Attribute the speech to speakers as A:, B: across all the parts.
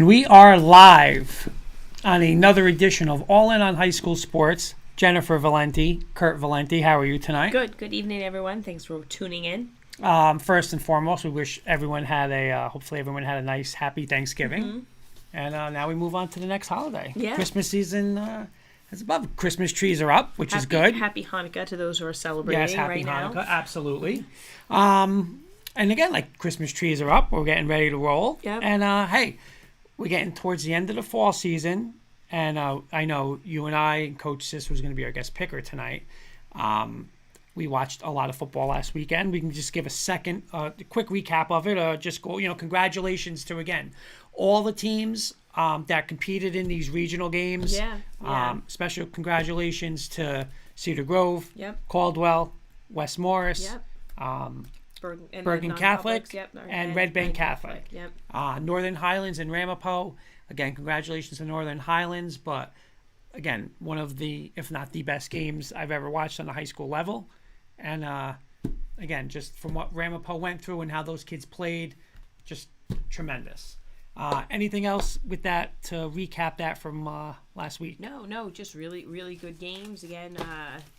A: And we are live on another edition of All In on High School Sports. Jennifer Valenti, Kurt Valenti, how are you tonight?
B: Good evening, everyone. Thanks for tuning in.
A: First and foremost, we wish everyone had hopefully everyone had a nice, happy Thanksgiving. Mm-hmm. And now we move on to the next holiday.
B: Yeah.
A: Christmas season is above. Christmas trees are up, which is good.
B: Happy Hanukkah to those who are celebrating
A: yes, happy
B: right
A: Hanukkah,
B: now.
A: Absolutely. And again, like Christmas trees are up, we're getting ready to roll.
B: Yep.
A: And hey, we're getting towards the end of the fall season. And I know you and I and Coach Sis, who's going to be our guest picker tonight, we watched a lot of football last weekend. We can just give a quick recap of it. Just go, congratulations to, again, all the teams that competed in these regional games.
B: Yeah.
A: Special congratulations to Cedar Grove,
B: Yep.
A: Caldwell, West Morris,
B: Yep.
A: Bergen Catholic,
B: yep,
A: and Red Bank Catholic.
B: Yep.
A: Northern Highlands and Ramapo. Again, congratulations to Northern Highlands, but again, one of the, if not the best games I've ever watched on the high school level. And again, just from what Ramapo went through and how those kids played, just tremendous. Anything else with that to recap that from last week?
B: No, just really, really good games. Again,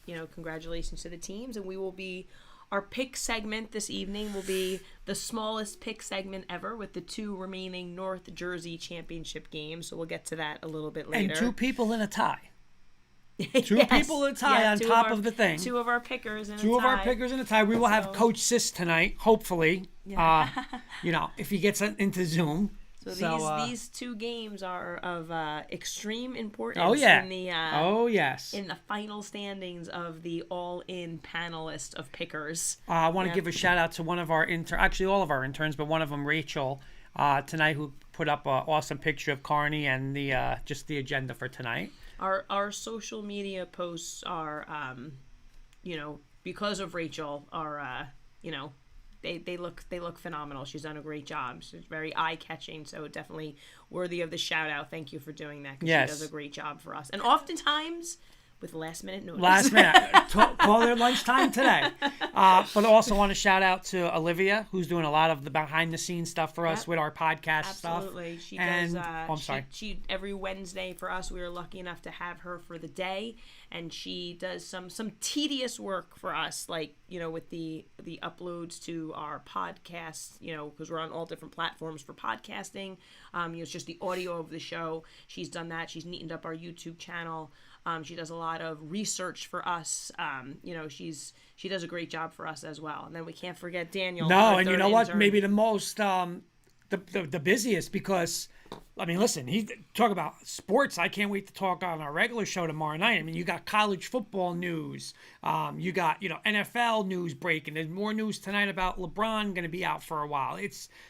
B: congratulations to the teams, and our pick segment this evening will be the smallest pick segment ever with the two remaining North Jersey championship games. So we'll get to that a little bit later.
A: And two people in a tie.
B: Yes.
A: People in a tie on top of the thing.
B: Two of our pickers in a tie.
A: Two of our pickers in a tie. We will have Coach Sis tonight, hopefully.
B: Yeah.
A: If he gets into Zoom.
B: So these two games are of extreme importance.
A: Oh yeah.
B: In the
A: yes.
B: In the final standings of the all-in panelist of pickers.
A: I want to give a shout out to one of our actually all of our interns, but one of them, Rachel, tonight, who put up an awesome picture of Kearny and the just the agenda for tonight.
B: Our social media posts are, because of Rachel, are They look phenomenal. She's done a great job. She's very eye-catching, so definitely worthy of the shout-out. Thank you for doing that, because
A: yes.
B: She does a great job for us. And oftentimes, with last-minute notice.
A: Last minute. Call their lunchtime today. But also want to shout out to Olivia, who's doing a lot of the behind-the-scenes stuff for us with our podcast stuff.
B: Absolutely. She
A: does.
B: I'm
A: sorry.
B: She every Wednesday for us, we are lucky enough to have her for the day, and she does some tedious work for us, like with the uploads to our podcasts, because we're on all different platforms for podcasting. It's just the audio of the show. She's done that. She's neatened up our YouTube channel. She does a lot of research for us. She does a great job for us as well. And then we can't forget Daniel.
A: No, and you know what? Maybe the most, the busiest, because, I mean, listen, he talk about sports. I can't wait to talk on our regular show tomorrow night. I mean, you got college football news. You got, NFL news breaking. There's more news tonight about LeBron going to be out for a while.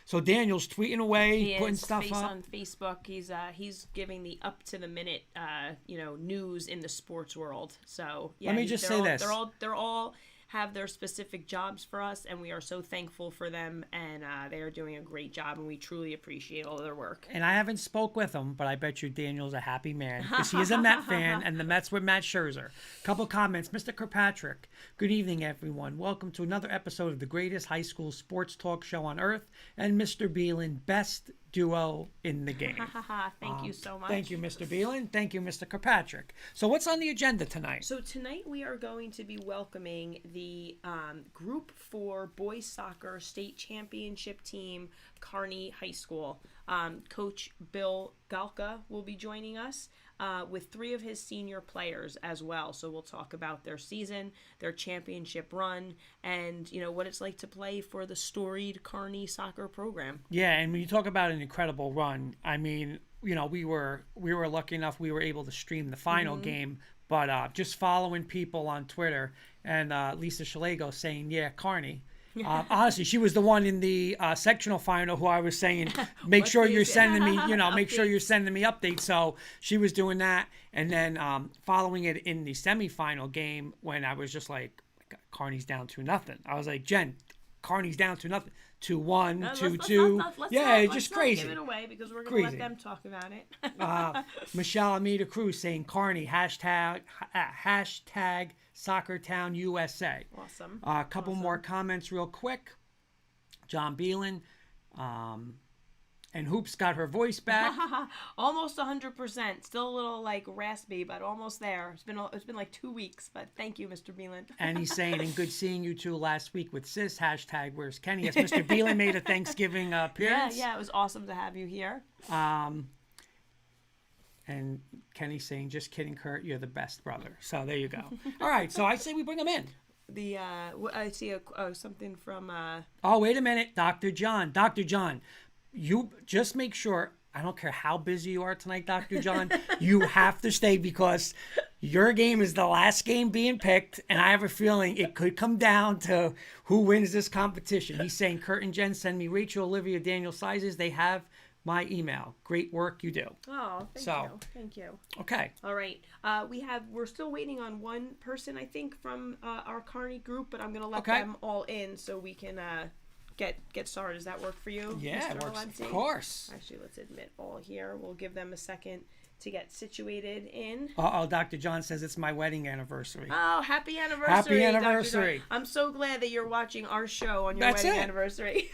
A: So Daniel's tweeting away, putting stuff up
B: on Facebook. He's giving the up to the minute, news in the sports world. So yeah,
A: let me just say this:
B: they're all have their specific jobs for us, and we are so thankful for them, and they are doing a great job, and we truly appreciate all of their work.
A: And I haven't spoke with him, but I bet you Daniel's a happy man, because he is a Met fan, and the Mets with Matt Scherzer. Couple comments. Mr. Kirkpatrick, good evening, everyone. Welcome to another episode of the greatest high school sports talk show on earth, and Mr. Beelan, best duo in the game.
B: Thank you so much.
A: Thank you, Mr. Beelan. Thank you, Mr. Kirkpatrick. So what's on the agenda tonight?
B: So tonight we are going to be welcoming the Group 4 Boys Soccer State Championship team, Kearny High School. Coach Bill Galka will be joining us with 3 of his senior players as well. So we'll talk about their season, their championship run, and what it's like to play for the storied Kearny soccer program.
A: Yeah, and when you talk about an incredible run, I mean, we were lucky enough we were able to stream the final game, but just following people on Twitter and Lisa Shalego saying, yeah, Kearny. Honestly, she was the one in the sectional final who I was saying, make sure you're sending me, make sure you're sending me updates. So she was doing that. And then following it in the semifinal game, when I was just like, Kearny's down 2-0. I was like, Jen, Kearny's down 2-0. 2-1, 2-2. Yeah, it's just crazy.
B: Let's not give it away, because we're going to let them talk about it.
A: Michelle Amita Cruz saying Kearny, hashtag SoccerTown USA.
B: Awesome.
A: A couple more comments real quick. John Beelan. And Hoops got her voice back.
B: Almost 100%. Still a little like raspy, but almost there. It's been like 2 weeks, but thank you, Mr. Beelan.
A: And he's saying, and good seeing you two last week with Sis. Hashtag where's Kenny? Yes, Mr. Beelan made a Thanksgiving appearance.
B: Yeah, it was awesome to have you here.
A: And Kenny's saying, just kidding, Kurt, you're the best brother. So there you go. All right, so I say we bring him in.
B: I see something from.
A: Oh, wait a minute, Dr. John. Dr. John, you just make sure. I don't care how busy you are tonight, Dr. John. You have to stay because your game is the last game being picked, and I have a feeling it could come down to who wins this competition. He's saying, Kurt and Jen, send me Rachel, Olivia, Daniel sizes. They have my email. Great work you do.
B: Oh, thank you.
A: Okay.
B: All right. We're still waiting on one person, I think, from our Kearny group, but I'm gonna let them all in so we can get started. Does that work for you?
A: Yeah,
B: Mr.
A: it works.
B: Valenti?
A: Of course.
B: Actually, let's admit all here. We'll give them a second to get situated in.
A: Dr. John says it's my wedding anniversary.
B: Oh, happy anniversary.
A: Happy anniversary.
B: I'm so glad that you're watching our show on your wedding anniversary.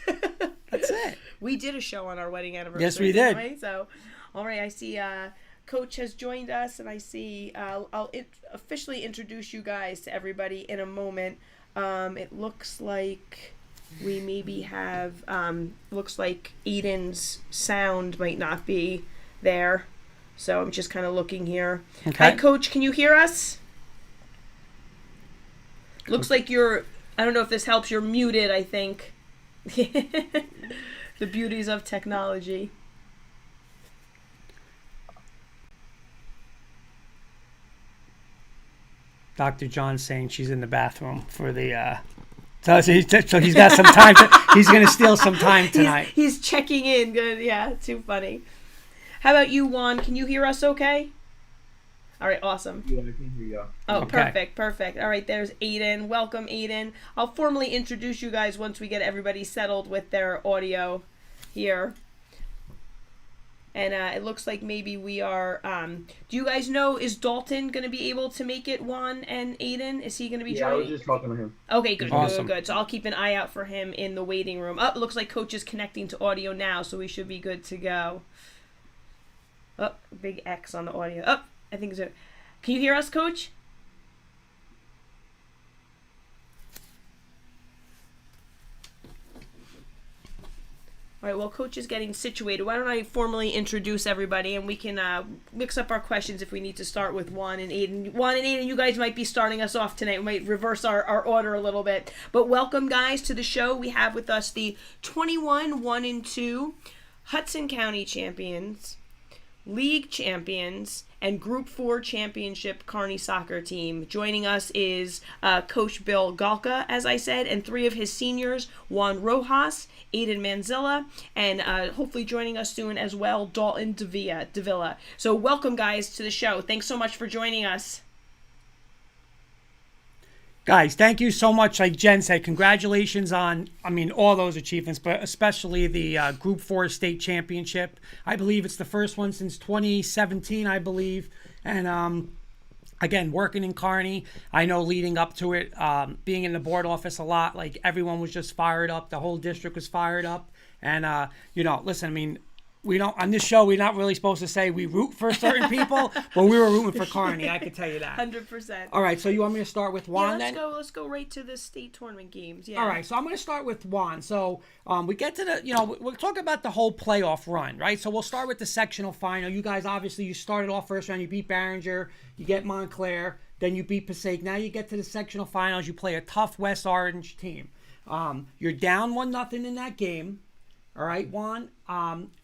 A: That's it.
B: We did a show on our wedding anniversary.
A: Yes, we did.
B: Anyway, so, all right, I see Coach has joined us, and I see I'll officially introduce you guys to everybody in a moment. It looks like we maybe have, looks like Aiden's sound might not be there. So I'm just kind of looking here.
A: Okay.
B: Hi, Coach. Can you hear us? Looks like I don't know if this helps, you're muted, I think. The beauties of technology.
A: Dr. John's saying she's in the bathroom for the... So he's got some time. He's going to steal some time tonight.
B: He's checking in. Good. Yeah, too funny. How about you, Juan? Can you hear us okay? All right, awesome.
C: Yeah, I can hear you.
B: Oh, okay. Perfect. All right, there's Aiden. Welcome, Aiden. I'll formally introduce you guys once we get everybody settled with their audio here. And it looks like maybe we are... do you guys know, is Dalton going to be able to make it, Juan and Aiden? Is he going to be joining?
C: I was just talking to him.
B: Okay, good,
A: awesome.
B: good. So I'll keep an eye out for him in the waiting room. Oh, it looks like Coach is connecting to audio now, so we should be good to go. Oh, big X on the audio. Oh, I think so. Can you hear us, Coach? All right, well, Coach is getting situated. Why don't I formally introduce everybody, and we can mix up our questions if we need to start with Juan and Aiden. Juan and Aiden, you guys might be starting us off tonight. We might reverse our order a little bit. But welcome, guys, to the show. We have with us the 21 1-2 Hudson County champions, league champions, and Group 4 championship Kearny soccer team. Joining us is Coach Bill Galka, as I said, and 3 of his seniors, Juan Rojas, Aiden Mansilla, and hopefully joining us soon as well, Dalton Davila. So welcome, guys, to the show. Thanks so much for joining us.
A: Guys, thank you so much. Like Jen said, congratulations on, all those achievements, but especially the Group 4 state championship. I believe it's the first one since 2017, I believe. And again, working in Kearny, I know leading up to it, being in the board office a lot, like everyone was just fired up. The whole district was fired up. And, listen, we don't, on this show, we're not really supposed to say we root for certain people, but we were rooting for Kearny, I can tell you that.
B: 100%.
A: All right, so you want me to start with Juan then?
B: Let's go right to the state tournament games. Yeah.
A: All right, so I'm going to start with Juan. So we get to we'll talk about the whole playoff run, right? So we'll start with the sectional final. You guys, obviously, you started off first round, you beat Barringer, you get Montclair, then you beat Passaic. Now you get to the sectional finals, you play a tough West Orange team. You're down 1-0 in that game, all right, Juan?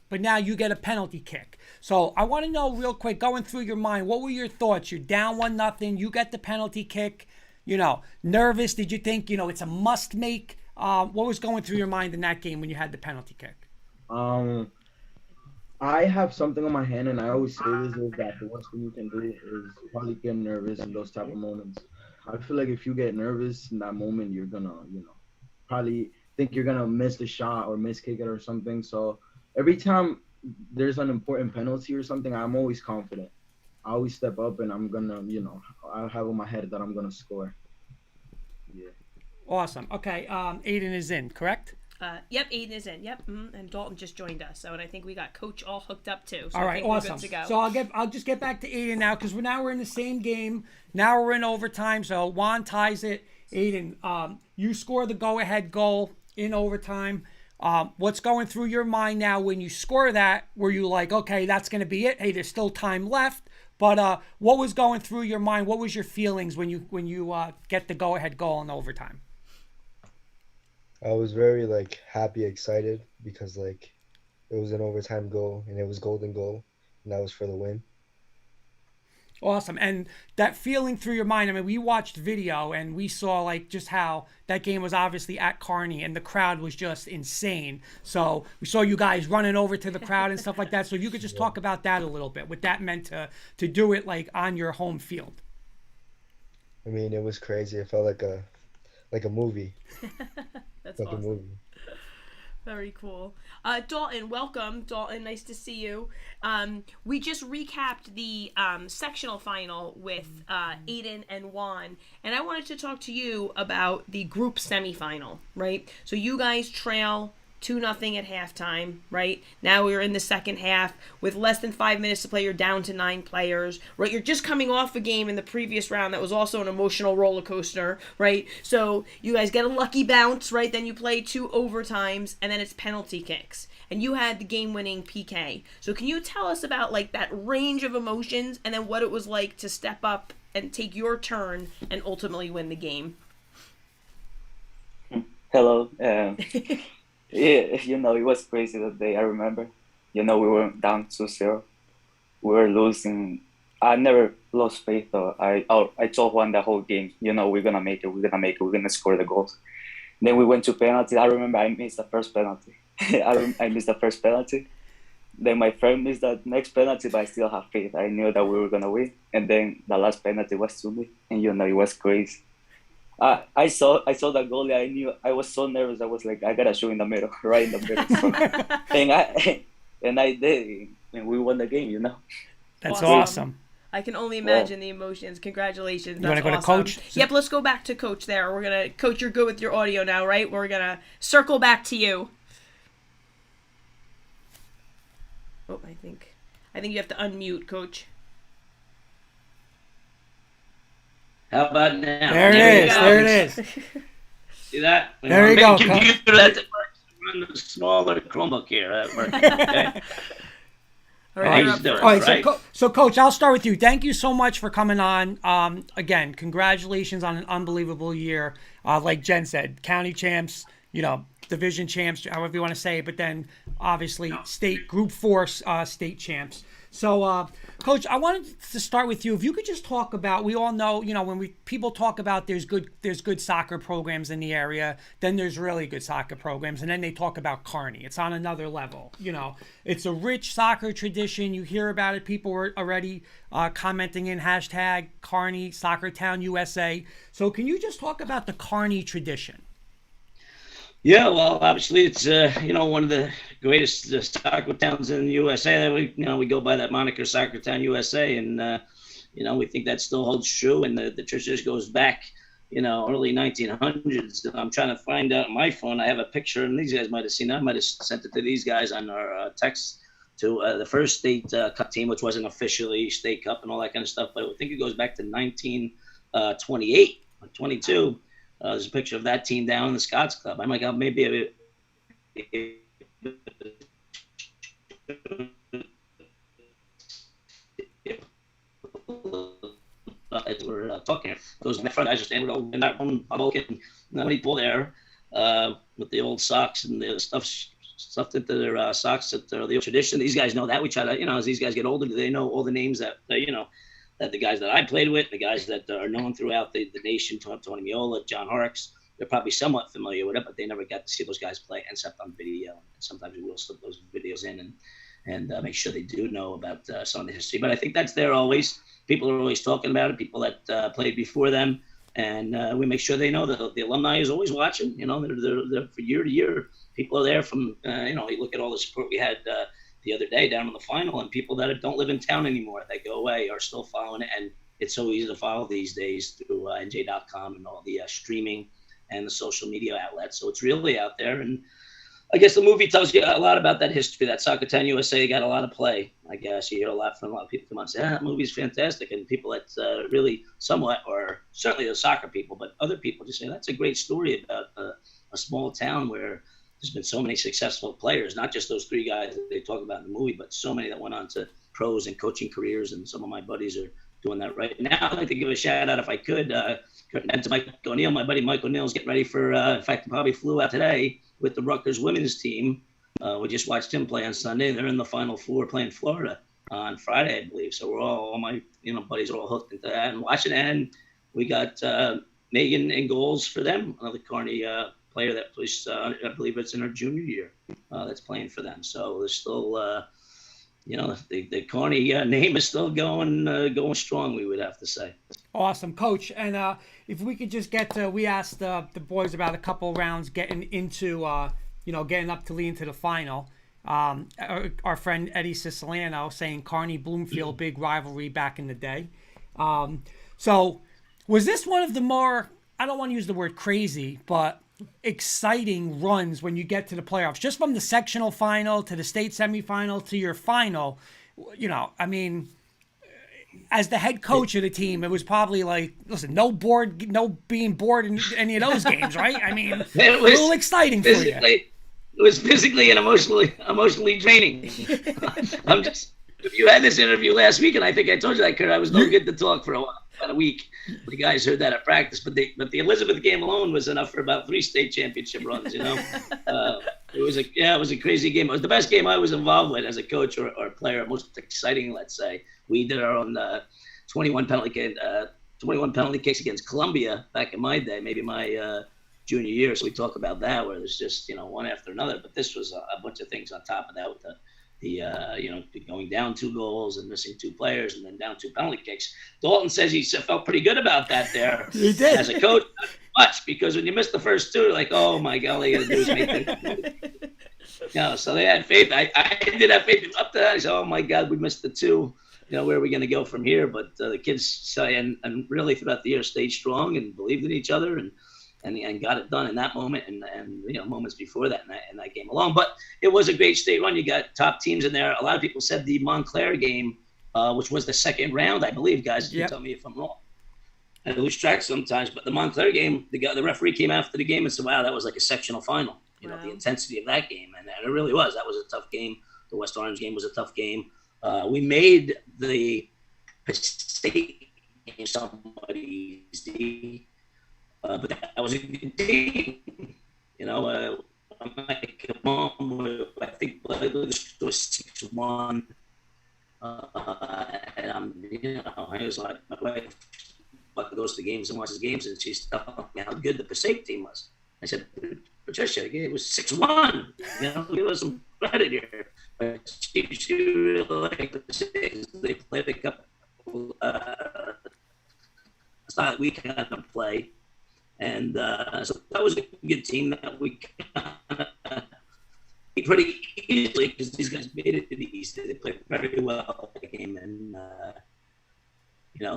A: But now you get a penalty kick. So I want to know real quick, going through your mind, what were your thoughts? You're down 1-0, you get the penalty kick, nervous? Did you think, it's a must make? What was going through your mind in that game when you had the penalty kick?
C: I have something on my hand, and I always say this, is that the worst thing you can do is probably get nervous in those type of moments. I feel like if you get nervous in that moment, you're going to, probably think you're going to miss the shot or miss kick it or something. So every time there's an important penalty or something, I'm always confident. I always step up, and I'm going to, I have in my head that I'm going to score. Yeah.
A: Awesome. Okay, Aiden is in, correct?
B: Yep, Aiden is in. Yep, and Dalton just joined us. So, and I think we got Coach all hooked up too. So
A: All
B: I
A: right,
B: think we're
A: awesome.
B: good to go.
A: So I'll just get back to Aiden now because we're in the same game. Now we're in overtime. So Juan ties it. Aiden, you score the go-ahead goal in overtime. What's going through your mind now when you score that? Were you like, okay, that's going to be it? Hey, there's still time left. But what was going through your mind? What was your feelings when you get the go-ahead goal in overtime?
D: I was very happy, excited because it was an overtime goal and it was golden goal and that was for the win.
A: Awesome. And that feeling through your mind, I mean, we watched video and we saw just how that game was obviously at Kearny and the crowd was just insane. So we saw you guys running over to the crowd and stuff like that. So if you could just talk about that a little bit, what that meant to do it on your home field.
D: I mean, it was crazy. It felt like a movie.
B: That's
D: like
B: awesome.
D: A movie.
B: Very cool. Dalton, welcome. Dalton, nice to see you. We just recapped the sectional final with Aiden and Juan, and I wanted to talk to you about the group semifinal, right? So you guys trail 2-0 at halftime, right? Now we're in the second half with less than 5 minutes to play. You're down to 9 players, right? You're just coming off a game in the previous round that was also an emotional roller coaster, right? So you guys get a lucky bounce, right? Then you play 2 overtimes, and then it's penalty kicks. And you had the game-winning PK. So can you tell us about that range of emotions and then what it was like to step up and take your turn and ultimately win the game?
E: Hello. Yeah, it was crazy that day. I remember, we were down 2-0. We were losing. I never lost faith though. I told Juan the whole game, we're gonna make it. We're gonna score the goals. Then we went to penalty. I remember I missed the first penalty. I missed the first penalty. Then my friend missed the next penalty, but I still have faith. I knew that we were gonna win. And then the last penalty was to me, and it was crazy. I saw the goalie. I knew I was so nervous. I was like, I gotta shoot in the middle, right in the middle. So, and I did, and we won the game.
A: That's awesome.
B: I can only imagine the emotions. Congratulations.
A: You want to go
B: awesome.
A: to Coach?
B: Yep, let's go back to Coach there. We're gonna Coach. You're good with your audio now, right? We're gonna circle back to you. Oh, I think you have to unmute, Coach.
F: How about now?
A: There it is.
F: See that?
A: There you go.
F: Computer that works. Run a smaller Chromebook here. That works. Okay.
B: All right.
F: All
A: All right,
F: right.
A: so Coach, I'll start with you. Thank you so much for coming on. Again, congratulations on an unbelievable year. Like Jen said, county champs, division champs, however you want to say it, but then obviously state group 4 state champs. So, Coach, I wanted to start with you. If you could just talk about, we all know, when people talk about there's good soccer programs in the area, then there's really good soccer programs, and then they talk about Kearny. It's on another level. It's a rich soccer tradition. You hear about it. People were already commenting in hashtag Kearny Soccer Town USA. So, can you just talk about the Kearny tradition?
F: Yeah, well, obviously it's one of the greatest soccer towns in the USA. We go by that moniker, Soccer Town USA, and we think that still holds true. And the tradition goes back, early 1900s. I'm trying to find out on my phone. I have a picture, and these guys might have seen it. I might have sent it to these guys on our text to the first state cup team, which wasn't officially state cup and all that kind of stuff. But I think it goes back to 1928 or 22. There's a picture of that team down in the Scots Club. I'm like, maybe as we're talking, those in the front guys just ended up in that one bubble, and many people there with the old socks and the stuffed into their socks that are the old tradition. These guys know that. We try to, as these guys get older, they know all the names that that the guys that I played with, the guys that are known throughout the nation, Tony Miola, John Horrocks, they're probably somewhat familiar with it, but they never got to see those guys play except on video. And sometimes we will slip those videos in and make sure they do know about some of the history. But I think that's there always. People are always talking about it, people that played before them. And we make sure they know that the alumni is always watching. They're for year to year. People are there from, you look at all the support we had the other day down in the final, and people that don't live in town anymore, that go away, are still following it. And it's so easy to follow these days through NJ.com and all the streaming and the social media outlets. So it's really out there. And I guess the movie tells you a lot about that history. That Soccer 10 USA got a lot of play. I guess you hear a lot from a lot of people come on and say, that movie's fantastic. And people that really somewhat, or certainly the soccer people, but other people just say, that's a great story about a small town where there's been so many successful players, not just those three guys that they talk about in the movie, but so many that went on to pros and coaching careers. And some of my buddies are doing that right now. I'd like to give a shout out, if I could, and to Mike O'Neill. My buddy Mike O'Neill's getting ready for, in fact, he probably flew out today with the Rutgers women's team. We just watched him play on Sunday. They're in the Final Four playing Florida on Friday, I believe. So we're all my buddies are all hooked into that and watching. And we got Megan in goals for them, another Kearny player that plays, I believe it's in her junior year, that's playing for them. So there's still, the Kearny name is still going strong, we would have to say.
A: Awesome, Coach. And if we could just get to, we asked the boys about a couple rounds getting into, getting up to lead into the final. Our friend Eddie Siciliano saying Kearny Bloomfield, big rivalry back in the day. So was this one of the more, I don't want to use the word crazy, but exciting runs when you get to the playoffs, just from the sectional final to the state semifinal to your final? As the head coach of the team, it was probably like, listen, no being bored in any of those games, right? I mean, it was a little exciting for you.
F: It was physically and emotionally draining. If you had this interview last week, and I think I told you that, Kurt, I was no good to talk for about a week. The guys heard that at practice, but the Elizabeth game alone was enough for about 3 state championship runs. It was a crazy game. It was the best game I was involved with as a coach or player. Most exciting, let's say. We did our own 21 penalty kicks against Columbia back in my day, maybe my junior year. So we talk about that, where there's just one after another. But this was a bunch of things on top of that, with the going down 2 goals and missing 2 players and then down 2 penalty kicks. Dalton says he felt pretty good about that there.
A: He did.
F: As a coach. Not much, because when you miss the first 2, like, oh my God, all you got to do is make it. So they had faith. I did have faith up to that. I said, oh my God, we missed the 2. Where are we going to go from here? But the kids and really throughout the year stayed strong and believed in each other and got it done in that moment and moments before that in that game alone. But it was a great state run. You got top teams in there. A lot of people said the Montclair game, which was the second round, I believe, guys. You tell me if I'm wrong. I lose track sometimes, but the Montclair game, the referee came after the game and said, wow, that was like a sectional final. The intensity of that game. And it really was. That was a tough game. The West Orange game was a tough game. We made the state game somebody's D, but that was a good team. I think it was 6-1. And I was like, my wife goes to games and watches games, and she's telling me how good the Passaic team was. I said, Patricia, it was 6-1. Give us some credit here. But she really liked the Passaic. They played a couple style we kind of play. And so that was a good team that we beat pretty easily, because these guys made it to the East. They played very well that game. And,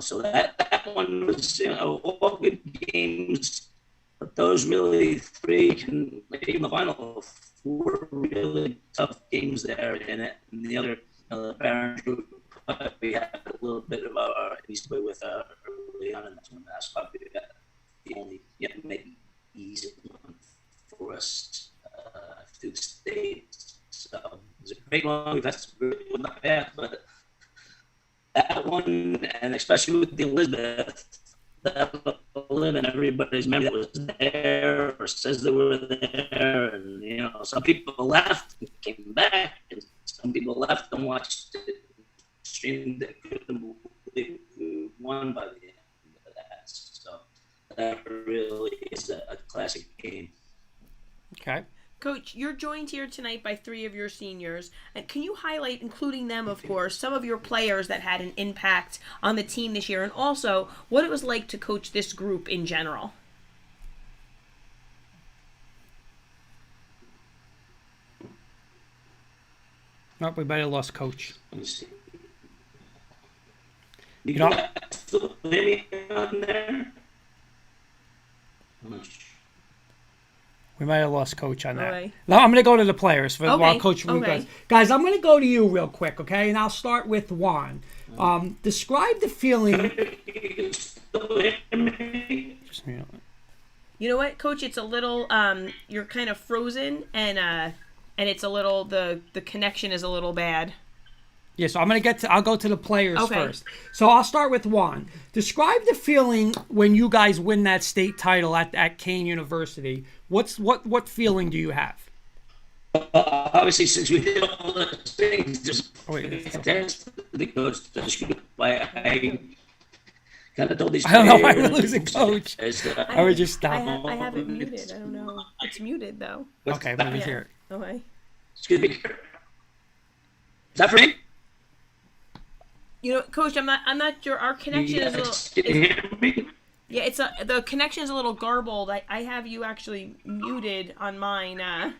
F: so that one was, all good games. But those really 3, and even the final 4 really tough games there in it. And the other, the parent group, we had a little bit of our East play with early on in that one. That's probably the only maybe easy one for us through the States. So it was a great one. We've had some really not bad, but that one, and especially with the Elizabeth, that one, and everybody's memory that was there or says they were there, and some people left and came back, and some people left and watched it streamed that couldn't believe we won by the end of that. So that really is a classic game.
A: Okay.
B: Coach, you're joined here tonight by 3 of your seniors. And can you highlight, including them, of course, some of your players that had an impact on the team this year, and also what it was like to coach this group in general?
A: Oh, we better lost Coach.
F: Let me see. You got Flammy on there? I'm not sure.
A: We might have lost Coach on that.
B: Okay.
A: Now I'm going to go to the players
B: Okay,
A: while Coach Root
B: okay.
A: goes. Guys, I'm going to go to you real quick, okay? And I'll start with Juan. Describe the feeling. Just,
B: You know what, Coach? It's a little you're kind of frozen, and it's a little the connection is a little bad.
A: Yeah, so I'll go to the players
B: Okay.
A: first. So I'll start with Juan. Describe the feeling when you guys win that state title at Kane University. What feeling do you have?
F: Obviously, since we did all the things, just
A: wait,
F: the coach. I kind of told these.
A: I don't know why
F: players,
A: we're losing Coach. I would just stop.
B: I have it muted. I don't know. It's muted though.
A: Okay, let me hear it.
B: Okay.
F: Excuse me. Is that for me?
B: You know, Coach, I'm not sure. Our connection is a little.
F: Can you hear me?
B: Yeah, the connection is a little garbled. I have you actually muted on mine.
A: I'll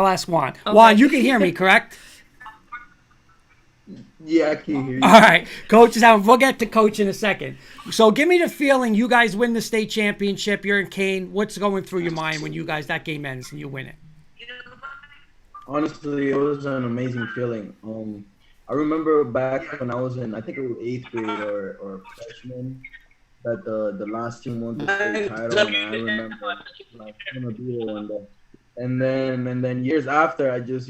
A: ask Juan.
B: Okay.
A: Juan, you can hear me, correct?
C: Yeah, I can hear you.
A: All right, Coach is out. We'll get to Coach in a second. So give me the feeling you guys win the state championship. You're in Kane. What's going through your mind when that game ends and you win it?
C: Honestly, it was an amazing feeling. I remember back when I was in, I think it was 8th grade or freshman, that the last team won the state title, and I remember like one day. And then years after, I just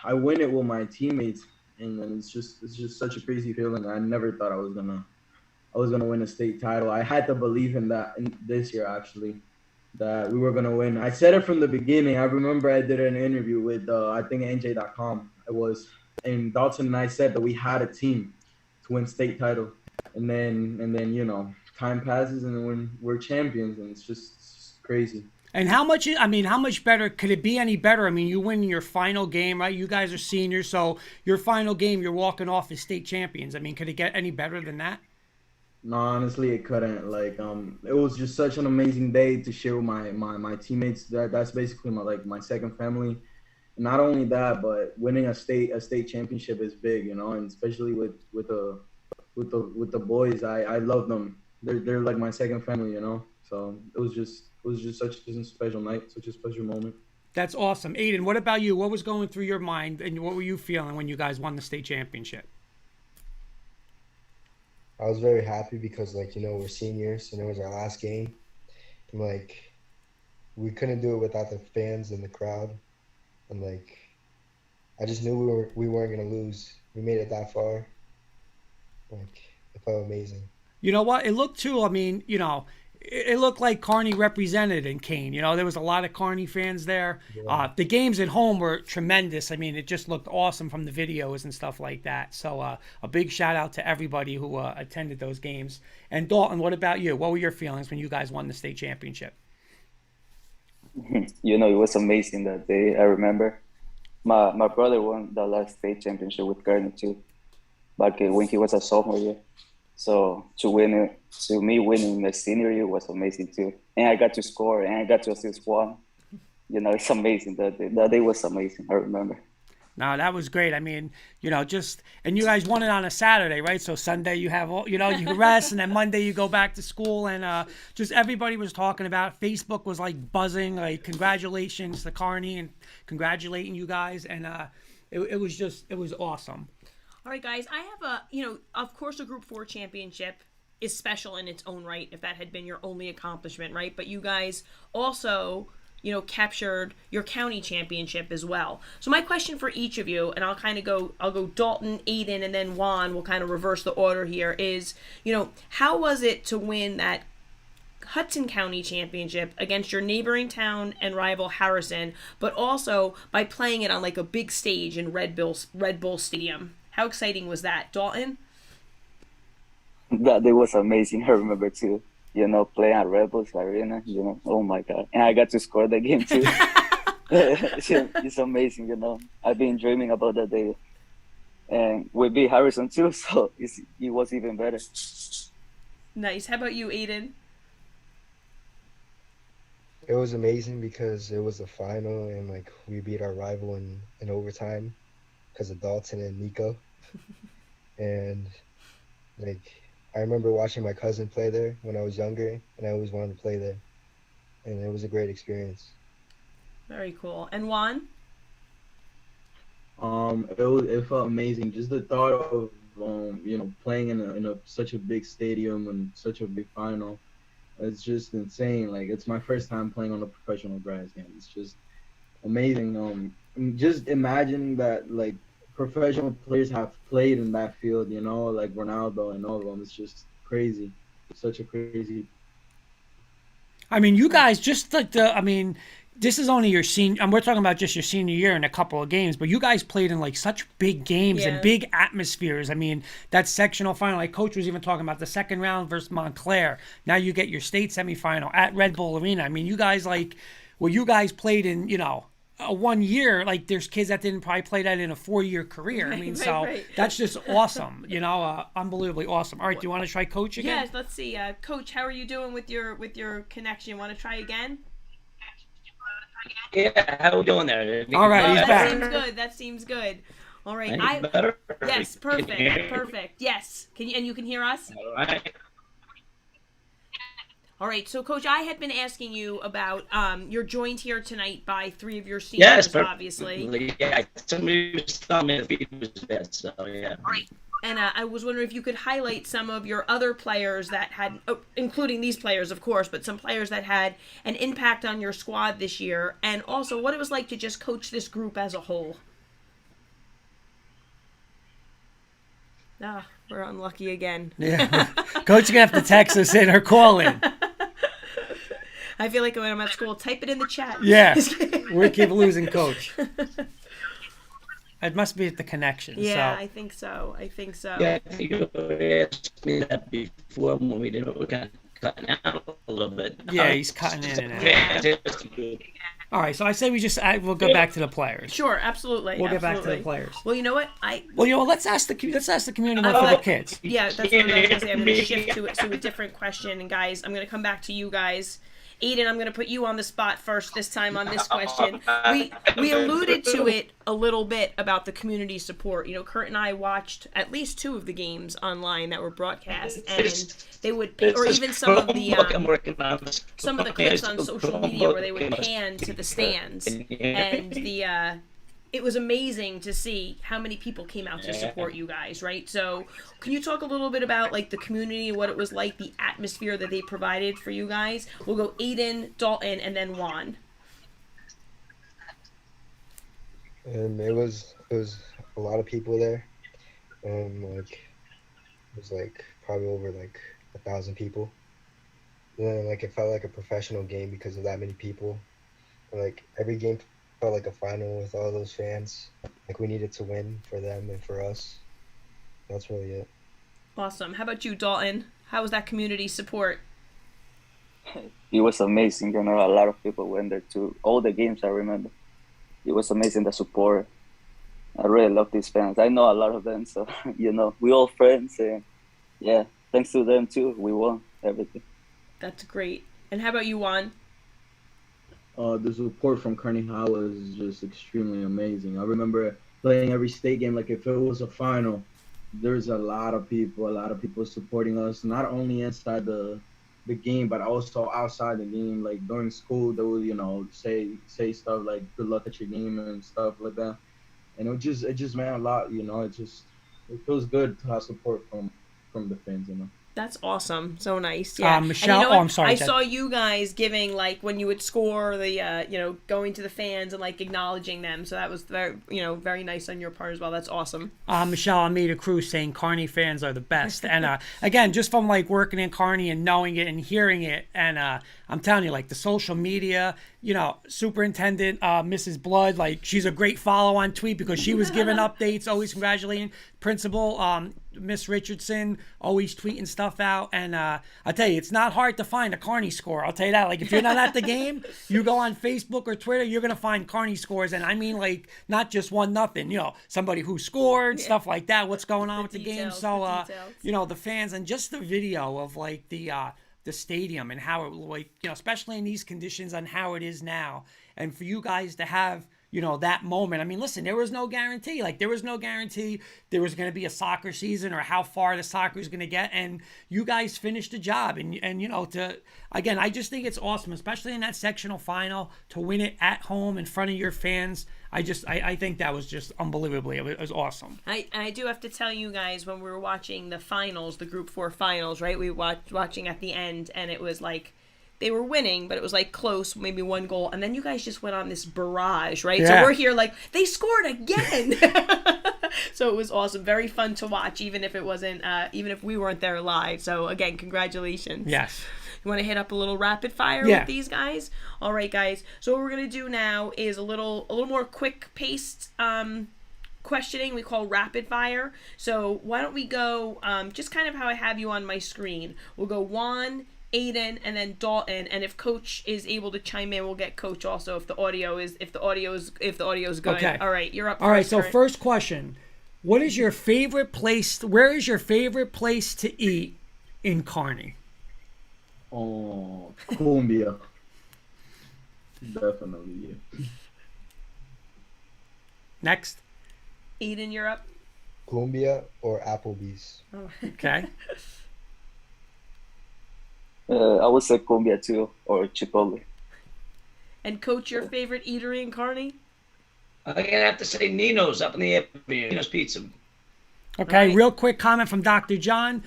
C: I win it with my teammates, and then it's just such a crazy feeling. I never thought I was gonna win a state title. I had to believe in that this year actually, that we were gonna win. I said it from the beginning. I remember I did an interview with I think NJ.com. It was. And Dalton and I said that we had a team to win state title, and then time passes and then we're champions, and it's just crazy.
A: And how much better could it be? Any better? I mean, you win your final game, right? You guys are seniors, so your final game, you're walking off as state champions. I mean, could it get any better than that?
C: No, honestly, it couldn't. Like, it was just such an amazing day to share with my teammates. That's basically my second family. Not only that, but winning a state championship is big, and especially with the boys, I love them. They're like my second family, So it was just such a special night, such a special moment.
A: That's awesome. Aiden, what about you? What was going through your mind, and what were you feeling when you guys won the state championship?
D: I was very happy because we're seniors and it was our last game. And we couldn't do it without the fans and the crowd. And I just knew we weren't gonna lose. We made it that far. It felt amazing.
A: You know what? It looked too. I mean, it looked like Kearny represented in Kane. There was a lot of Kearny fans there.
D: Yeah.
A: The games at home were tremendous. I mean, it just looked awesome from the videos and stuff like that. So a big shout out to everybody who attended those games. And Dalton, what about you? What were your feelings when you guys won the state championship?
E: It was amazing that day. I remember my brother won the last state championship with Kearny too, back when he was a sophomore year. So to me winning my senior year was amazing too. And I got to score and I got to assist one. It's amazing. That day was amazing. I remember.
A: No, that was great. I mean, and you guys won it on a Saturday, right? So Sunday you have all, you can rest, and then Monday you go back to school, and just everybody was talking about it. Facebook was buzzing, congratulations to Kearny and congratulating you guys, and it was awesome.
B: All right, guys, I have of course, a Group 4 championship is special in its own right if that had been your only accomplishment, right? But you guys also captured your county championship as well. So my question for each of you, and I'll go Dalton, Aiden, and then Juan, we'll kind of reverse the order here, is, how was it to win that Hudson County championship against your neighboring town and rival Harrison, but also by playing it on a big stage in Red Bull Stadium? How exciting was that, Dalton?
E: That day was amazing. I remember too. Playing at Red Bulls Arena, oh my God. And I got to score the game too. It's amazing, I've been dreaming about that day. And we beat Harrison too, so it was even better.
B: Nice. How about you, Aiden?
D: It was amazing because it was the final and we beat our rival in overtime because of Dalton and Nico. And I remember watching my cousin play there when I was younger, and I always wanted to play there. and it was a great experience.
B: Very cool. And Juan?
C: It felt amazing. Just the thought of playing in a such a big stadium and such a big final. It's just insane. Like, it's my first time playing on a professional grass game. It's just amazing. Just imagining that, like, professional players have played in that field, like Ronaldo and all of them. It's just crazy. It's such a crazy.
A: I mean, you guys just like this is only your senior, and we're talking about just your senior year and a couple of games, but you guys played in like such big games and big atmospheres. I mean, that sectional final, like Coach was even talking about the second round versus Montclair. Now you get your state semifinal at Red Bull Arena. I mean, you guys you guys played in, a 1 year, like there's kids that didn't probably play that in a 4-year career. I mean,
B: Right.
A: that's just awesome, unbelievably awesome. All right, do you want to try Coach again?
B: Yes, let's see. Coach, how are you doing with your connection? Want to try again?
F: Yeah, how we doing there?
A: All right, he's back.
B: That seems good. All right.
F: Any better?
B: Yes, perfect. Yes. You can hear us?
F: All right.
B: All right. So, Coach, I had been asking you about you're joined here tonight by 3 of your seniors, obviously.
F: Yeah, somebody was telling me the beat was bad, so yeah.
B: And I was wondering if you could highlight some of your other players that had, including these players, of course, but some players that had an impact on your squad this year, and also what it was like to just coach this group as a whole. We're unlucky again.
A: Yeah, Coach gonna have to text us in or call in.
B: I feel like when I'm at school, type it in the chat.
A: Yeah, we keep losing Coach. It must be the connection.
B: Yeah,
A: so.
B: I think so.
F: Yeah, I think you asked me that before when we did it. We're kind of cutting out a little bit.
A: Yeah, he's cutting in and out. All right, so I say we'll go back to the players.
B: Sure, absolutely.
A: We'll get back to the players.
B: Well, you know what?
A: Let's ask the community for the kids.
B: Yeah, that's what I was going to say. I'm going to shift to a different question, and guys, I'm going to come back to you guys. Aiden, I'm going to put you on the spot first this time on this question. We alluded to it a little bit about the community support. Kurt and I watched at least 2 of the games online that were broadcast, and they would, or even some of the clips on social media where they would pan to the stands, and it was amazing to see how many people came out to support you guys, right? So can you talk a little bit about like the community, what it was like, the atmosphere that they provided for you guys? We'll go Aiden, Dalton, and then Juan.
D: It was a lot of people there. It was like probably over like 1,000 people. And then it felt like a professional game because of that many people. Like every game felt like a final with all those fans. Like we needed to win for them and for us. That's really it.
B: Awesome. How about you, Dalton? How was that community support?
E: It was amazing. A lot of people went there to all the games. I remember. It was amazing, the support. I really love these fans. I know a lot of them, so we all friends, and yeah, thanks to them too, we won everything.
B: That's great. And how about you, Juan?
C: The support from Kearny was just extremely amazing. I remember playing every state game. Like if it was a final, there's a lot of people supporting us, not only inside the game, but also outside the game. Like during school, they would, say stuff like "good luck at your game" and stuff like that. And it just meant a lot. It feels good to have support from the fans.
B: That's awesome. So nice. Yeah.
A: Michelle, I'm sorry.
B: I saw you guys giving, like, when you would score, the, going to the fans and, like, acknowledging them. So that was very, very nice on your part as well. That's awesome.
A: Michelle, I made a crew saying Kearny fans are the best. And, again, just from, like, working in Kearny and knowing it and hearing it. And I'm telling you, like, the social media, Superintendent Mrs. Blood, like, she's a great follow on tweet because she was giving updates, always congratulating Principal Miss Richardson, always tweeting stuff out. And I'll tell you, it's not hard to find a Kearny score. I'll tell you that. Like, if you're not at the game, you go on Facebook or Twitter, you're going to find Kearny scores. And I mean, like, not just 1-0, somebody who scored, stuff like that, what's going on with the game. So, the fans and just the video of, like, the stadium and how it, like, especially in these conditions, on how it is now. And for you guys to have that moment. I mean, listen, there was no guarantee. Like, there was no guarantee there was going to be a soccer season or how far the soccer is going to get. And you guys finished the job. And again, I just think it's awesome, especially in that sectional final, to win it at home in front of your fans. I think that was just unbelievably, it was awesome.
B: I do have to tell you guys, when we were watching the finals, the Group 4 finals, right? We were watching at the end, and it was like, they were winning, but it was like close, maybe 1 goal. And then you guys just went on this barrage, right?
A: Yeah.
B: So we're here like, they scored again. So it was awesome. Very fun to watch, even if it wasn't, even if we weren't there live. So again, congratulations.
A: Yes.
B: You want to hit up a little rapid fire
A: Yeah.
B: with these guys? All right, guys. So what we're going to do now is a little more quick paced, questioning we call rapid fire. So why don't we go, just kind of how I have you on my screen. We'll go Juan, Aiden, and then Dalton, and if Coach is able to chime in, we'll get Coach also if the audio is good.
A: Okay.
B: All right, you're up.
A: All right,
B: first,
A: so
B: Kurt.
A: first question. Where is your favorite place to eat in Kearny?
C: Oh, Colombia. Definitely, yeah.
A: Next.
B: Aiden, you're up.
D: Columbia or Applebee's.
A: Okay.
E: I would say Colombia too, or Chipotle.
B: And Coach, your favorite eatery in Kearny?
F: I'm going to have to say Nino's up in the air. Nino's Pizza.
A: Okay,
B: All right.
A: Real quick comment from Dr. John.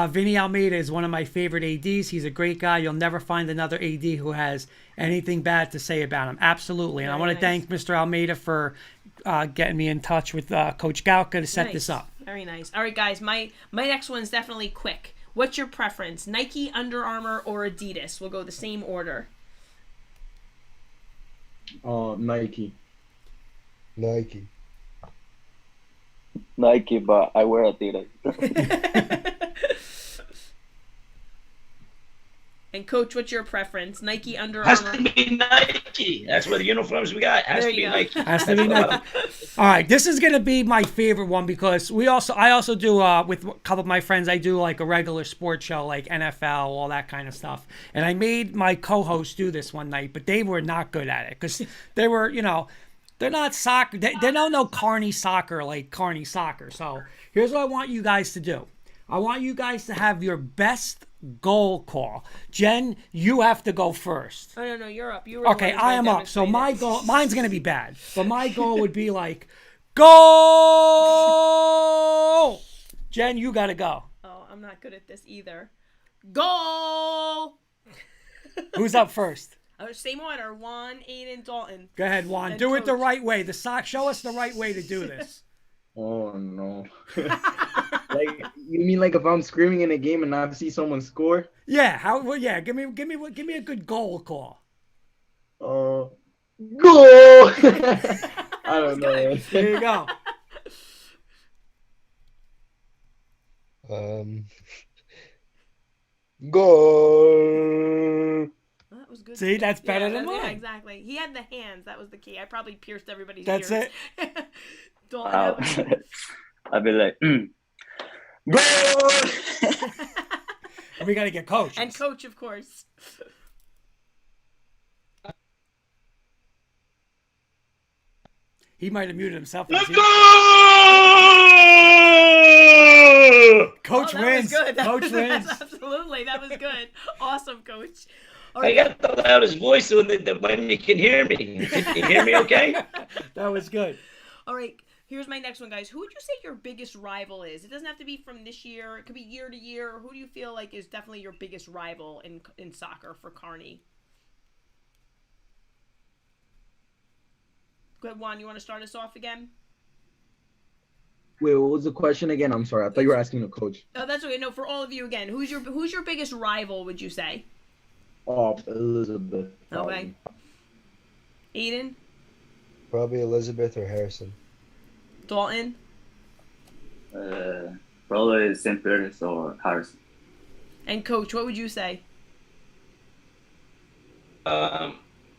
A: Vinny Almeida is one of my favorite ADs. He's a great guy. You'll never find another AD who has anything bad to say about him. Absolutely. And I
B: Very
A: want to
B: nice.
A: thank Mr. Almeida for getting me in touch with Coach Galka to set this
B: Nice.
A: up.
B: Very nice. All right, guys, my next one's definitely quick. What's your preference, Nike, Under Armour, or Adidas? We'll go the same order.
C: Nike.
D: Nike.
E: Nike, but I wear Adidas.
B: And Coach, what's your preference, Nike, Under
F: Has
B: Armour?
F: to be Nike. That's where the uniforms we got. Has
B: There
F: to be
B: you go.
F: Nike.
A: Has to be Nike. All right, this is gonna be my favorite one because I also do with a couple of my friends. I do like a regular sports show like NFL, all that kind of stuff. And I made my co-host do this one night, but they were not good at it because they were, they're not soccer. They don't know Kearny soccer like Kearny soccer. So here's what I want you guys to do. I want you guys to have your best goal call. Jen, you have to go first.
B: Oh, no, you're up. You were
A: Okay,
B: the one
A: I
B: who's
A: am
B: gonna
A: up. So
B: demonstrate
A: my
B: it.
A: goal, mine's gonna be bad, but my goal would be like, goal. Jen, you gotta go.
B: Oh, I'm not good at this either. Goal!
A: Who's up first?
B: Same order. Juan, Aiden, Dalton.
A: Go ahead, Juan.
B: And
A: Do it the
B: Coach.
A: right way. Show us the right way to do this.
C: Oh no. Like, you mean like if I'm screaming in a game and I see someone score?
A: Yeah. How? Well, yeah. Give me a good goal call.
C: Goal. I don't know.
B: good.
A: There you go.
D: Goal.
B: Well, that was good.
A: See, that's better than
B: Yeah,
A: mine.
B: exactly. He had the hands. That was the key. I probably pierced everybody's
A: That's
B: ears. Dalton,
E: Wow. I'd be like, goal!
A: We gotta get coach.
B: and Coach, of course.
A: He might have muted himself.
F: Let's
A: He-
F: go!
A: Coach
B: Oh, that
A: wins.
B: was good.
A: Coach wins.
B: Absolutely, that was good. Awesome, Coach. All
F: I
B: right.
F: got the loudest voice so that when you can hear me. Can you hear me okay?
A: That was good.
B: All right. Here's my next one, guys. Who would you say your biggest rival is? It doesn't have to be from this year. It could be year to year. Who do you feel like is definitely your biggest rival in soccer for Kearny? Go ahead, Juan. You want to start us off again?
C: Wait, what was the question again? I'm sorry. I thought you were asking the coach.
B: Oh, that's okay. No, for all of you again. Who's your biggest rival? Would you say?
C: Oh, Elizabeth.
B: Okay. Aiden,
D: Probably Elizabeth or Harrison.
B: Dalton,
E: Probably St. Peter's or Harrison.
B: and Coach. What would you say?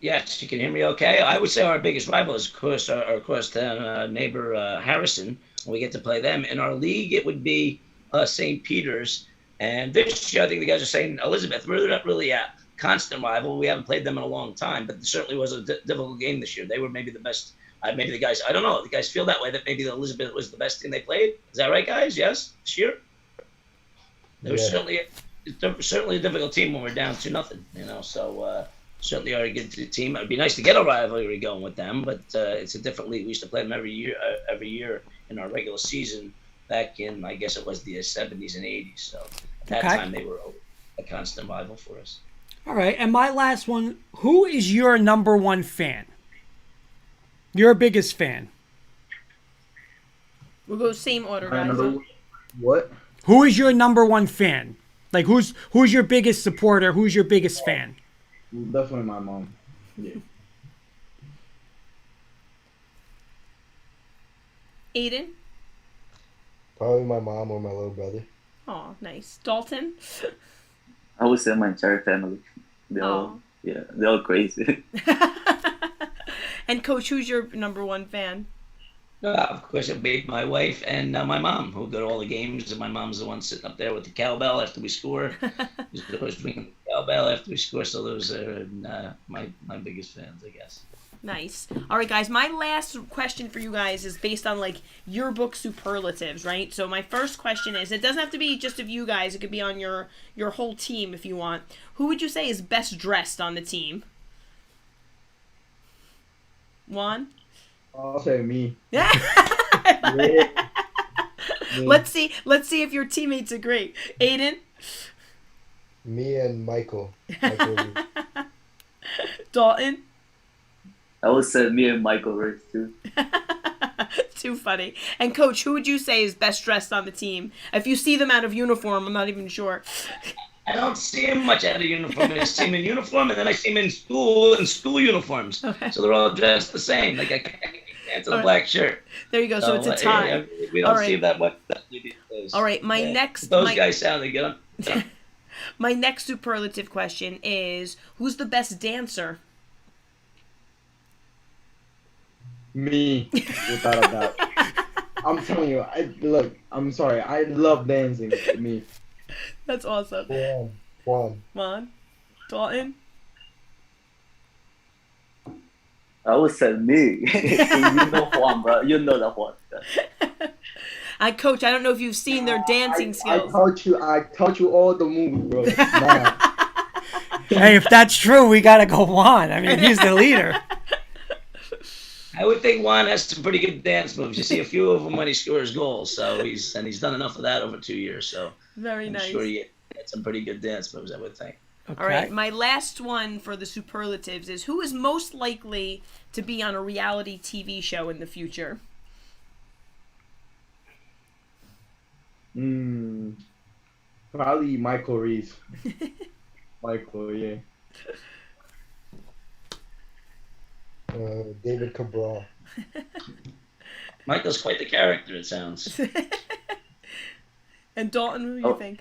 F: Yes, you can hear me okay. I would say our biggest rival is, of course, our neighbor Harrison. We get to play them. In our league, it would be St. Peter's. And this year, I think the guys are saying Elizabeth. We're not really constant rival. We haven't played them in a long time, but it certainly was a difficult game this year. They were maybe the best. Maybe the guys, I don't know, the guys feel that way, that maybe the Elizabeth was the best team they played. Is that right, guys? Yes, this year? They were certainly a difficult team when we're down 2-0, you know, so certainly are a good team. It would be nice to get a rivalry going with them, but it's a different league. We used to play them every year in our regular season back in, I guess it was the 70s and 80s. So at that time, they were a constant rival for us.
A: All right, and my last one, who is your number one fan? Your biggest fan?
B: We'll go same order, guys.
C: What?
A: Who is your number one fan? Like, who's your biggest supporter? Who's your biggest fan?
C: Definitely my mom. Yeah.
B: Aiden?
D: Probably my mom or my little brother.
B: Oh, nice. Dalton?
E: I would say my entire family. They're all crazy.
B: And Coach, who's your number one fan?
F: Of course, it'd be my wife and my mom, who go to all the games. And my mom's the one sitting up there with the cowbell after we score. She's always ringing the cowbell after we score. So those are my biggest fans, I guess.
B: Nice. All right, guys. My last question for you guys is based on like yearbook superlatives, right? So my first question is: it doesn't have to be just of you guys. It could be on your whole team if you want. Who would you say is best dressed on the team? Juan?
C: I'll say me.
B: Yeah.
C: Yeah.
B: Let's see if your teammates agree. Aiden?
D: Me and Michael.
B: Dalton?
E: I would say me and Michael race too.
B: Too funny. And Coach, who would you say is best dressed on the team? If you see them out of uniform, I'm not even sure.
F: I don't see him much out of uniform. I see him in uniform, and then I see him in school uniforms. Okay. So they're all dressed the same. Like I can't answer the black shirt.
B: There you go. So it's a tie.
F: We don't see that much.
B: All right.
F: Those guys sound good.
B: My next superlative question is: who's the best dancer?
C: Me, without a doubt. I'm telling you. I'm sorry. I love dancing. Me.
B: That's awesome.
D: Juan.
B: Dalton?
E: I would say me. You know Juan, bro. You know that Juan.
B: Coach, I don't know if you've seen their dancing skills.
C: I taught you all the moves, bro. Nah.
A: Hey, if that's true, we gotta go Juan. I mean, he's the leader.
F: I would think Juan has some pretty good dance moves. You see a few of them when he scores goals. So he's done enough of that over 2 years. So
B: very nice.
F: I'm sure he had some pretty good dance moves, I would think.
A: Okay.
B: All right, my last one for the superlatives is: who is most likely to be on a reality TV show in the future?
C: Probably Michael Reese. Michael, yeah.
D: David Cabral.
F: Michael's quite the character, it sounds.
B: And Dalton, who do you think?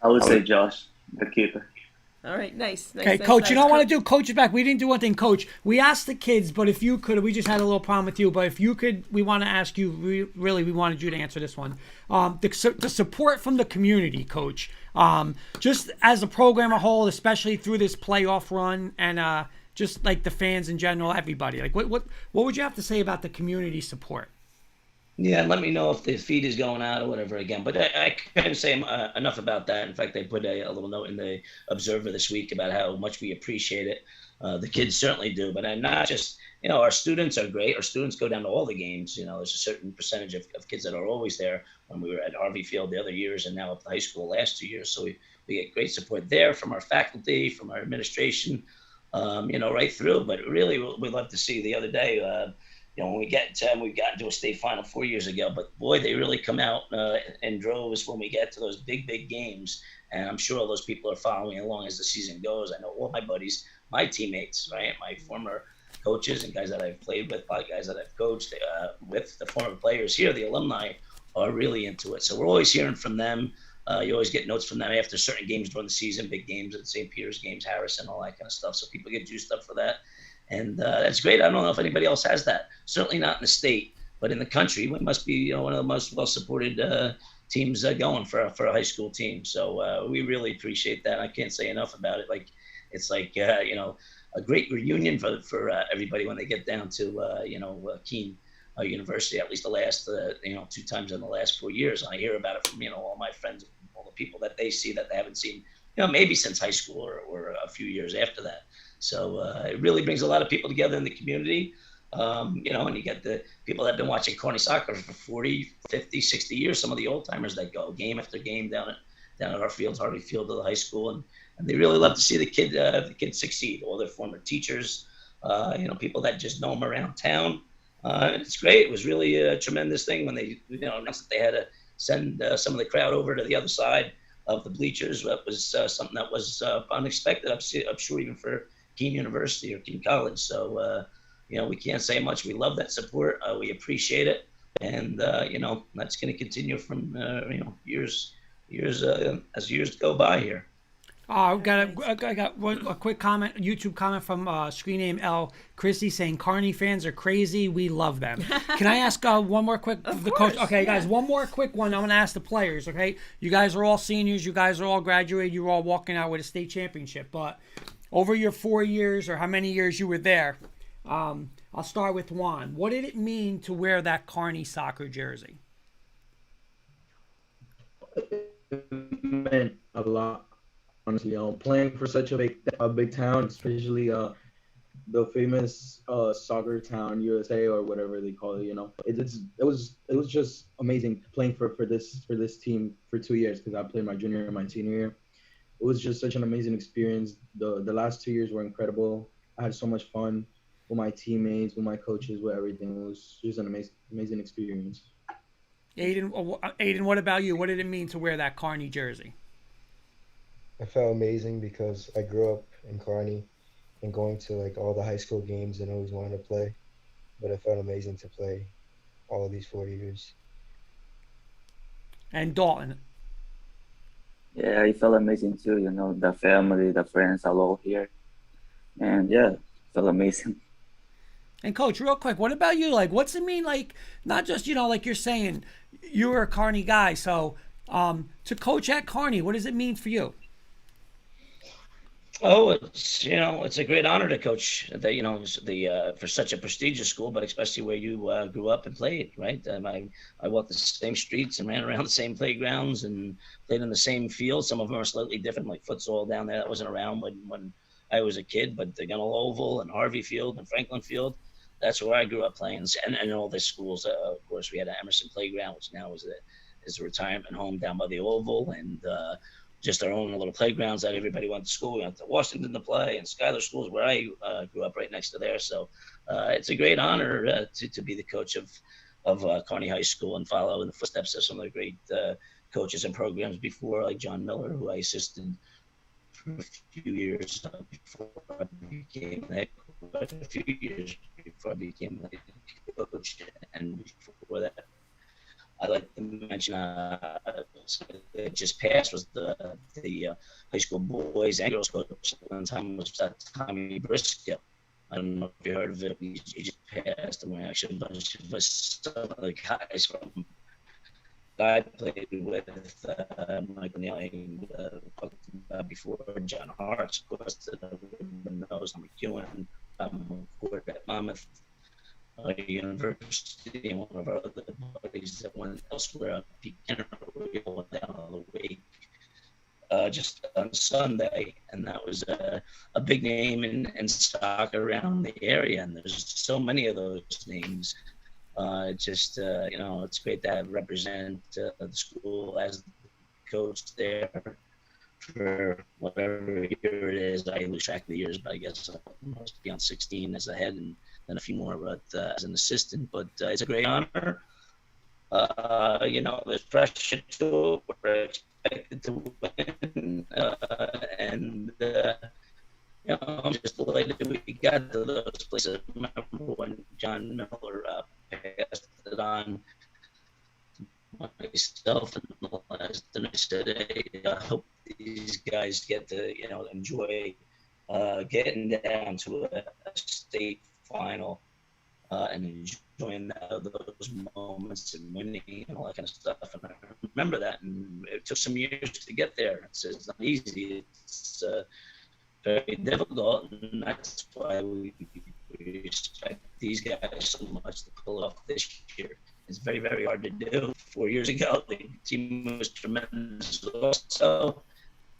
E: I would say Josh, the keeper.
B: All right, nice.
A: Okay, Coach, you know what I want to do? Coach is back. We didn't do one thing, Coach. We asked the kids, but if you could, we just had a little problem with you, but if you could, we want to ask you, we wanted you to answer this one. The support from the community, Coach, just as a program a whole, especially through this playoff run, and just like the fans in general, everybody. Like, what would you have to say about the community support?
F: Yeah, let me know if the feed is going out or whatever again. But I couldn't say enough about that. In fact, they put a little note in the Observer this week about how much we appreciate it. The kids certainly do, but not just, our students are great. Our students go down to all the games. There's a certain percentage of kids that are always there when we were at Harvey Field the other years and now up to high school the last 2 years. So we get great support there from our faculty, from our administration, right through. But really, we love to see the other day, when we got into a state final 4 years ago, but boy, they really come out in droves when we get to those big games. And I'm sure all those people are following along as the season goes. I know all my buddies, my teammates, right, my former coaches and guys that I've played with, guys that I've coached with, the former players here, the alumni are really into it. So we're always hearing from them. You always get notes from them after certain games during the season, big games at St. Peter's games, Harrison, all that kind of stuff. So people get juiced up for that. And that's great. I don't know if anybody else has that. Certainly not in the state, but in the country, we must be one of the most well-supported teams going for a high school team. So we really appreciate that. I can't say enough about it. Like, it's like a great reunion for everybody when they get down to Keene University. At least the last 2 times in the last 4 years, and I hear about it from all my friends, all the people that they see that they haven't seen maybe since high school or a few years after that. So it really brings a lot of people together in the community. And you get the people that have been watching Kearny soccer for 40, 50, 60 years, some of the old timers that go game after game down at our fields, Harvey Field of the high school. And they really love to see the kids succeed, all their former teachers, people that just know them around town. It's great. It was really a tremendous thing when they announced that they had to send some of the crowd over to the other side of the bleachers. That was something that was unexpected, I'm sure, even for Keene University or Keene College. So, we can't say much. We love that support. We appreciate it. And, that's going to continue from, years as years go by here.
A: I got a quick comment, YouTube comment from screen name L. Christy saying, Kearny fans are crazy. We love them. Can I ask one more quick? Coach. Okay, guys, one more quick one. I'm going to ask the players, okay? You guys are all seniors. You guys are all graduated. You're all walking out with a state championship. But over your 4 years or how many years you were there, I'll start with Juan. What did it mean to wear that Kearny soccer jersey?
C: It meant a lot. Honestly, playing for such a big town, especially the famous soccer town USA or whatever they call it, it was just amazing playing for this team for 2 years, because I played my junior and my senior year. It was just such an amazing experience. The last 2 years were incredible. I had so much fun with my teammates, with my coaches, with everything. It was just an amazing experience.
A: Aiden, what about you? What did it mean to wear that Kearny jersey?
D: I felt amazing because I grew up in Kearny and going to like all the high school games and always wanted to play. But it felt amazing to play all of these 4 years.
A: And Dalton?
E: Yeah, it felt amazing too. The family, the friends are all here. And yeah, it felt amazing.
A: And Coach, real quick, what about you? Like, what's it mean? Like, not just, like you're saying, you were a Kearny guy. So to coach at Kearny, what does it mean for you?
F: Oh, it's a great honor to coach for such a prestigious school, but especially where you grew up and played, right? I walked the same streets and ran around the same playgrounds and played in the same fields. Some of them are slightly different, like futsal down there that wasn't around when I was a kid, but the Gunnell Oval and Harvey Field and Franklin Field, that's where I grew up playing. And all the schools, of course, we had an Emerson Playground, which now is a retirement home down by the Oval, and just our own little playgrounds that everybody went to school. We went to Washington to play, and Schuyler Schools, where I grew up, right next to there. So it's a great honor to be the coach of Kearny High School and follow in the footsteps of some of the great coaches and programs before, like John Miller, who I assisted for a few years before I became head coach, a few years before I became head coach, and before that, I'd like to mention it just passed was the high school boys and girls coach at one time was Tommy Briscoe. I don't know if you heard of it. He just passed, and we actually a bunch of us, some of the guys from I played with Michael Neal, talked about before, John Hart's, of course, that everyone knows, McEwen, at Monmouth University, and one of our other buddies that went elsewhere, Pete Kenner, we all went down all the week just on Sunday, and that was a big name in soccer around the area, and there's so many of those names. It's great to represent the school as the coach there for whatever year it is. I lose track of the years, but I guess I must be on 16 as a head and then a few more as an assistant. But it's a great honor. There's pressure to it. We're expected to win. I'm just delighted we got to those places. I remember when John Miller passed it on myself and the last, and I said, hey, I hope these guys get to, enjoy getting down to a state final and enjoying those moments and winning and all that kind of stuff. And I remember that, and it took some years to get there. It's not easy. It's very difficult, and that's why we respect these guys so much to pull it off this year. It's very, very hard to do. 4 years ago, the team was tremendous also.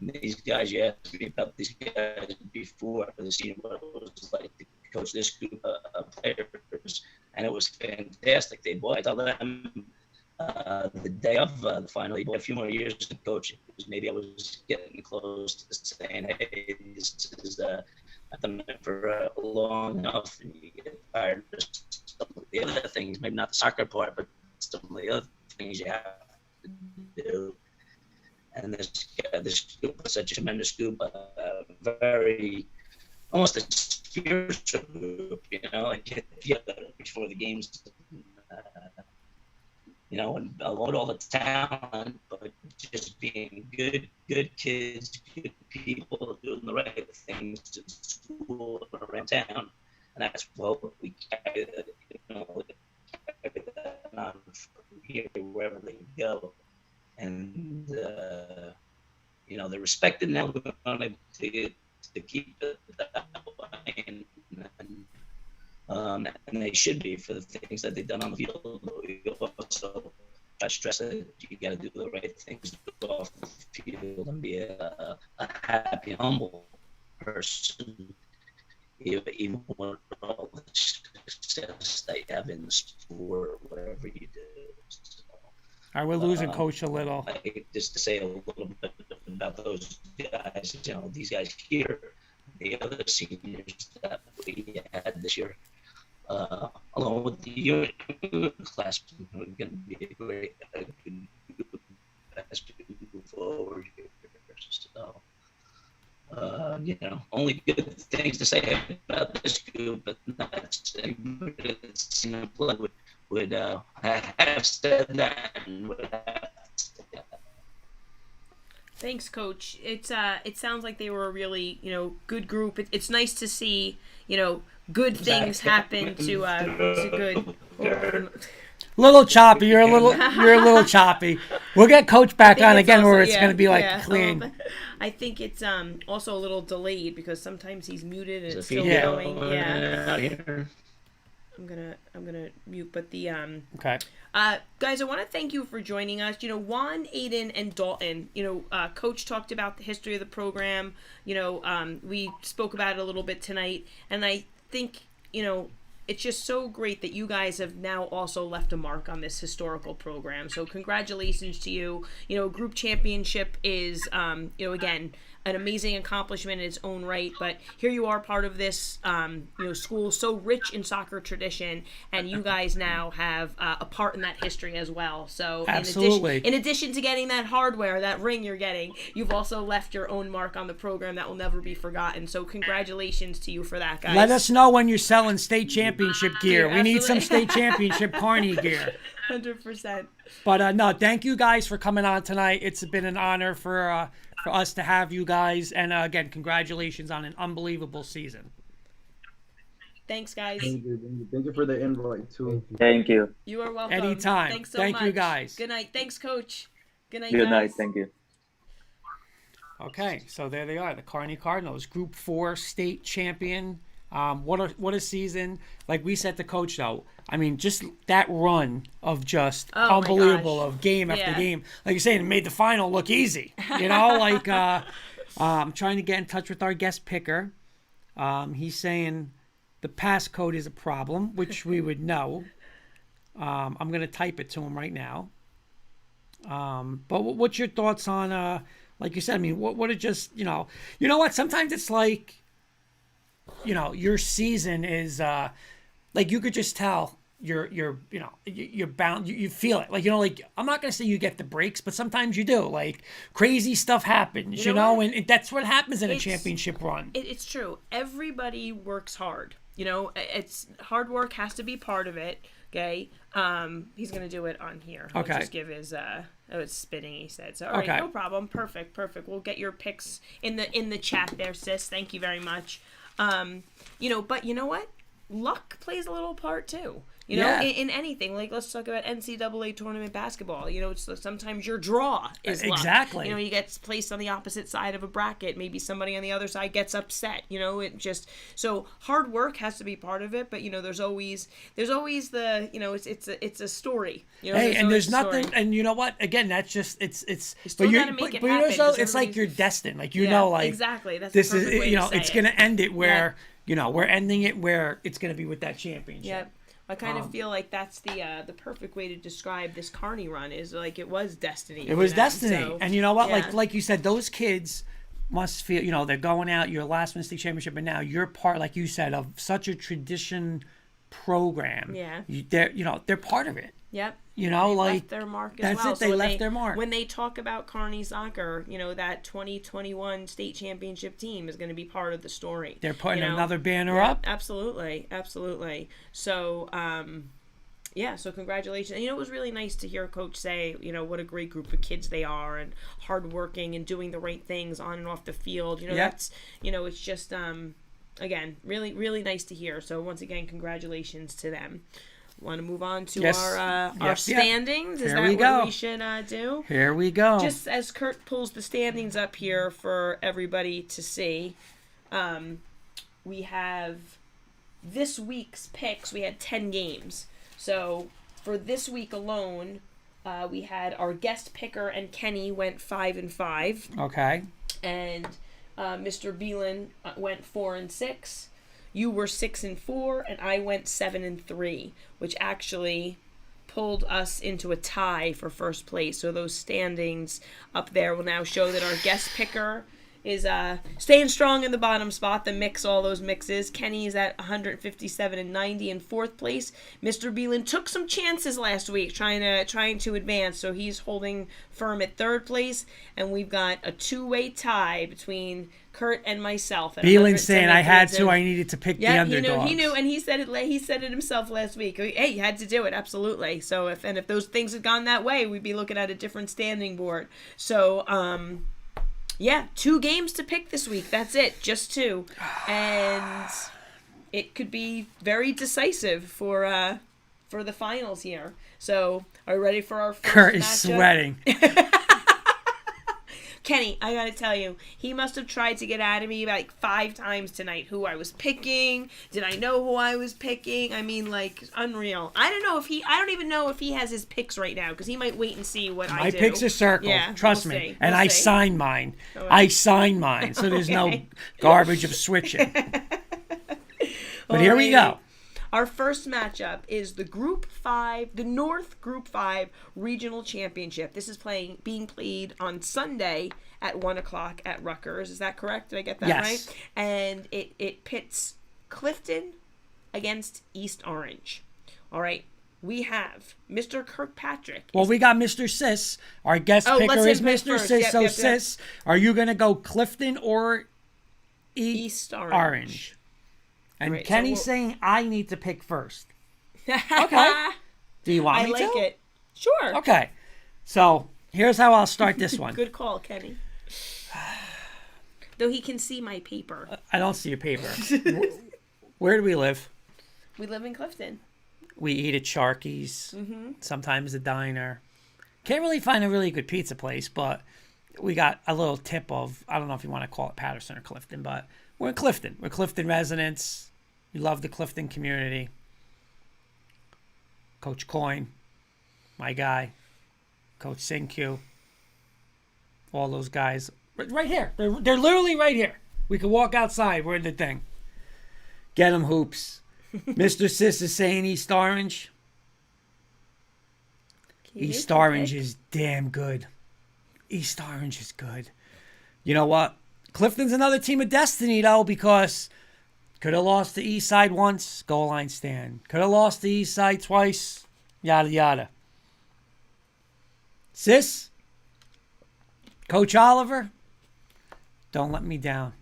F: These guys, you have to read about these guys before the season, what it was like to coach this group of players, and it was fantastic. They bought, I tell them, the day of the final, they bought a few more years to coach. Maybe I was getting close to saying, hey, this is I've done it for long enough, and you get tired of some of the other things, maybe not the soccer part, but some of the other things you have to do. And this group was such a tremendous group, very, almost a spiritual group, you know, like before the games, you know, and with all the talent, but just being good kids, good people, doing the right things to school around town. And that's what we carry, you know, carry that on from here wherever they go. And, you know, they're respected now. We're going to keep it that way. And they should be for the things that they've done on the field. We also try to stress that you got to do the right things off the field and be a happy, humble person, even with all the success that you have in the sport, whatever you do. So,
A: All right, we're losing Coach a little.
F: Just to say a little bit about those guys, you know, these guys here, the other seniors that we had this year, along with the unit class, we're going to be a good group as we move forward here. So, you know, only good things to say about this group, but not anybody that's seen them play would have said that and would have said that.
B: Thanks, Coach. It sounds like they were a really, you know, good group. It's nice to see, you know, good things happen to good.
A: Little choppy. You're a little choppy. We'll get Coach back on again, where it's going to be like clean.
B: I think it's also a little delayed because sometimes he's muted and it's
F: So
B: still going.
F: out here.
B: I'm gonna mute, but the
A: Okay.
B: guys, I want to thank you for joining us. You know, Juan, Aiden, and Dalton. You know, Coach talked about the history of the program. You know, we spoke about it a little bit tonight, and I think, you know, it's just so great that you guys have now also left a mark on this historical program. So congratulations to you. You know, group championship is, you know, again, an amazing accomplishment in its own right, but here you are, part of this, you know, school so rich in soccer tradition, and you guys now have a part in that history as well. So
A: absolutely,
B: in addition to getting that hardware, that ring you're getting, you've also left your own mark on the program that will never be forgotten. So congratulations to you for that, guys.
A: Let us know when you're selling state championship gear. We need some
B: Absolutely.
A: state championship Kearny gear.
B: 100%.
A: But no, thank you guys for coming on tonight. It's been an honor for us to have you guys, and again, congratulations on an unbelievable season.
B: Thanks, guys.
C: Thank you for the invite too.
E: Thank you.
B: You are welcome.
A: Anytime.
B: Thanks so
A: Thank
B: much.
A: you, guys.
B: Good night. Thanks, Coach. Good night,
E: Good
B: guys.
E: night. Thank you.
A: Okay, so there they are, the Kearny Cardinals, Group 4 state champion. What a season. Like we said to Coach, though, I mean, just that run of just unbelievable of game after game. Like you're saying, it made the final look easy. You know, like I'm trying to get in touch with our guest picker. He's saying the passcode is a problem, which we would know. I'm going to type it to him right now. But what's your thoughts on, like you said, I mean, what it just, you know what? Sometimes it's like, you know, your season is like you could just tell you're bound, you feel it, like, you know, like I'm not gonna say you get the breaks, but sometimes you do, like crazy stuff happens, you know, and that's what happens in a championship run.
B: It's true. Everybody works hard, you know. It's hard work has to be part of it. Okay, he's gonna do it on here. I'll just give his it's spitting, he said. So all right, no problem. Perfect. We'll get your picks in the chat there, sis. Thank you very much. You know, but you know what? Luck plays a little part too. You know,
A: Yeah.
B: in anything. Like, let's talk about NCAA tournament basketball. You know, it's sometimes your draw is luck.
A: Exactly.
B: You know, you get placed on the opposite side of a bracket. Maybe somebody on the other side gets upset. You know, it just so hard work has to be part of it. But you know, there's always the it's a story. You know,
A: Hey, and
B: always
A: there's
B: a
A: nothing,
B: story.
A: and you know what? Again, that's just it's.
B: still gotta make it happen,
A: also,
B: 'cause
A: it's like
B: everybody's-
A: you're destined. Like
B: Yeah,
A: know, like
B: exactly. That's
A: this
B: the perfect
A: is
B: way
A: you
B: to
A: know
B: say
A: it's
B: it.
A: gonna end it where
B: Yeah.
A: we're ending it where it's gonna be with that championship.
B: Yep. I kind of feel like that's the perfect way to describe this Kearny run is like it was destiny.
A: It was
B: for them,
A: destiny,
B: so,
A: and you know what?
B: yeah.
A: Like you said, those kids must feel they're going out your last state championship, and now you're part, like you said, of such a tradition program.
B: Yeah.
A: They're part of it.
B: Yep.
A: You know,
B: They
A: like
B: left their mark as
A: that's
B: well.
A: it. They
B: when
A: left their mark.
B: When they talk about Kearny soccer, that 2021 state championship team is going to be part of the story.
A: They're putting
B: you know?
A: another banner
B: Yeah,
A: up.
B: Absolutely. So, so congratulations. And, it was really nice to hear Coach say, what a great group of kids they are and hardworking and doing the right things on and off the field. That's, it's just, again, really, really nice to hear. So once again, congratulations to them. Want to move on to our standings? Is
A: Here
B: that
A: we
B: what
A: go.
B: we should do?
A: Here we go.
B: Just as Kurt pulls the standings up here for everybody to see, we have this week's picks. We had 10 games. So for this week alone, we had our guest picker and Kenny went 5-5.
A: Okay.
B: And Mr. Beelan went 4-6. You were 6-4, and I went 7-3, which actually pulled us into a tie for first place. So those standings up there will now show that our guest picker is staying strong in the bottom spot, the mix, all those mixes. Kenny is at 157 and 90 in fourth place. Mr. Beelan took some chances last week trying to advance, so he's holding firm at third place. And we've got a two-way tie between Kurt and myself.
A: Beelan saying I had to. I needed to pick the underdogs.
B: He knew, and he said it. He said it himself last week. Hey, you had to do it, absolutely. So if those things had gone that way, we'd be looking at a different standing board. So 2 games to pick this week. That's it, just 2, and it could be very decisive for the finals here. So, are you ready for our first
A: Kurt is
B: matchup?
A: sweating.
B: Kenny, I gotta tell you, he must have tried to get out of me like 5 times tonight who I was picking. Did I know who I was picking? I mean, like, unreal. I don't even know if he has his picks right now, because he might wait and see what I do.
A: My picks are circled.
B: Yeah,
A: Trust
B: we'll
A: me.
B: see.
A: And
B: We'll
A: I
B: see.
A: signed mine. So there's no garbage of switching. But here we go.
B: Our first matchup is the North Group 5 Regional Championship. This is being played on Sunday at 1:00 at Rutgers. Is that correct? Did I get that
A: Yes.
B: right? And it pits Clifton against East Orange. All right. We have Mr. Kirkpatrick.
A: Well, we got Mr. Sis. Our guest picker
B: let's
A: is
B: him pick
A: Mr.
B: first.
A: Sis.
B: Yep,
A: So,
B: yep, yep.
A: Sis, are you going to go Clifton or
B: East
A: Orange? And
B: Right, so
A: Kenny's
B: we'll-
A: saying I need to pick first. Okay. Do you want
B: I
A: me
B: like
A: to?
B: it. Sure.
A: Okay. So here's how I'll start this one.
B: Good call, Kenny. Though he can see my paper.
A: I don't see your paper. Where do we live?
B: We live in Clifton.
A: We eat at Sharky's, sometimes a diner. Can't really find a really good pizza place, but we got a little tip of, I don't know if you want to call it Patterson or Clifton, but we're in Clifton. We're Clifton residents. We love the Clifton community. Coach Coyne, my guy, Coach Sinque, all those guys. Right here. They're literally right here. We can walk outside. We're in the thing. Get them hoops. Mr. Sis is saying East Orange. East Orange is damn good. East Orange is good. You know what? Clifton's another team of destiny, though, because could have lost the East Side once, goal line stand. Could have lost the East Side twice, yada, yada. Sis, Coach Oliver, don't let me down.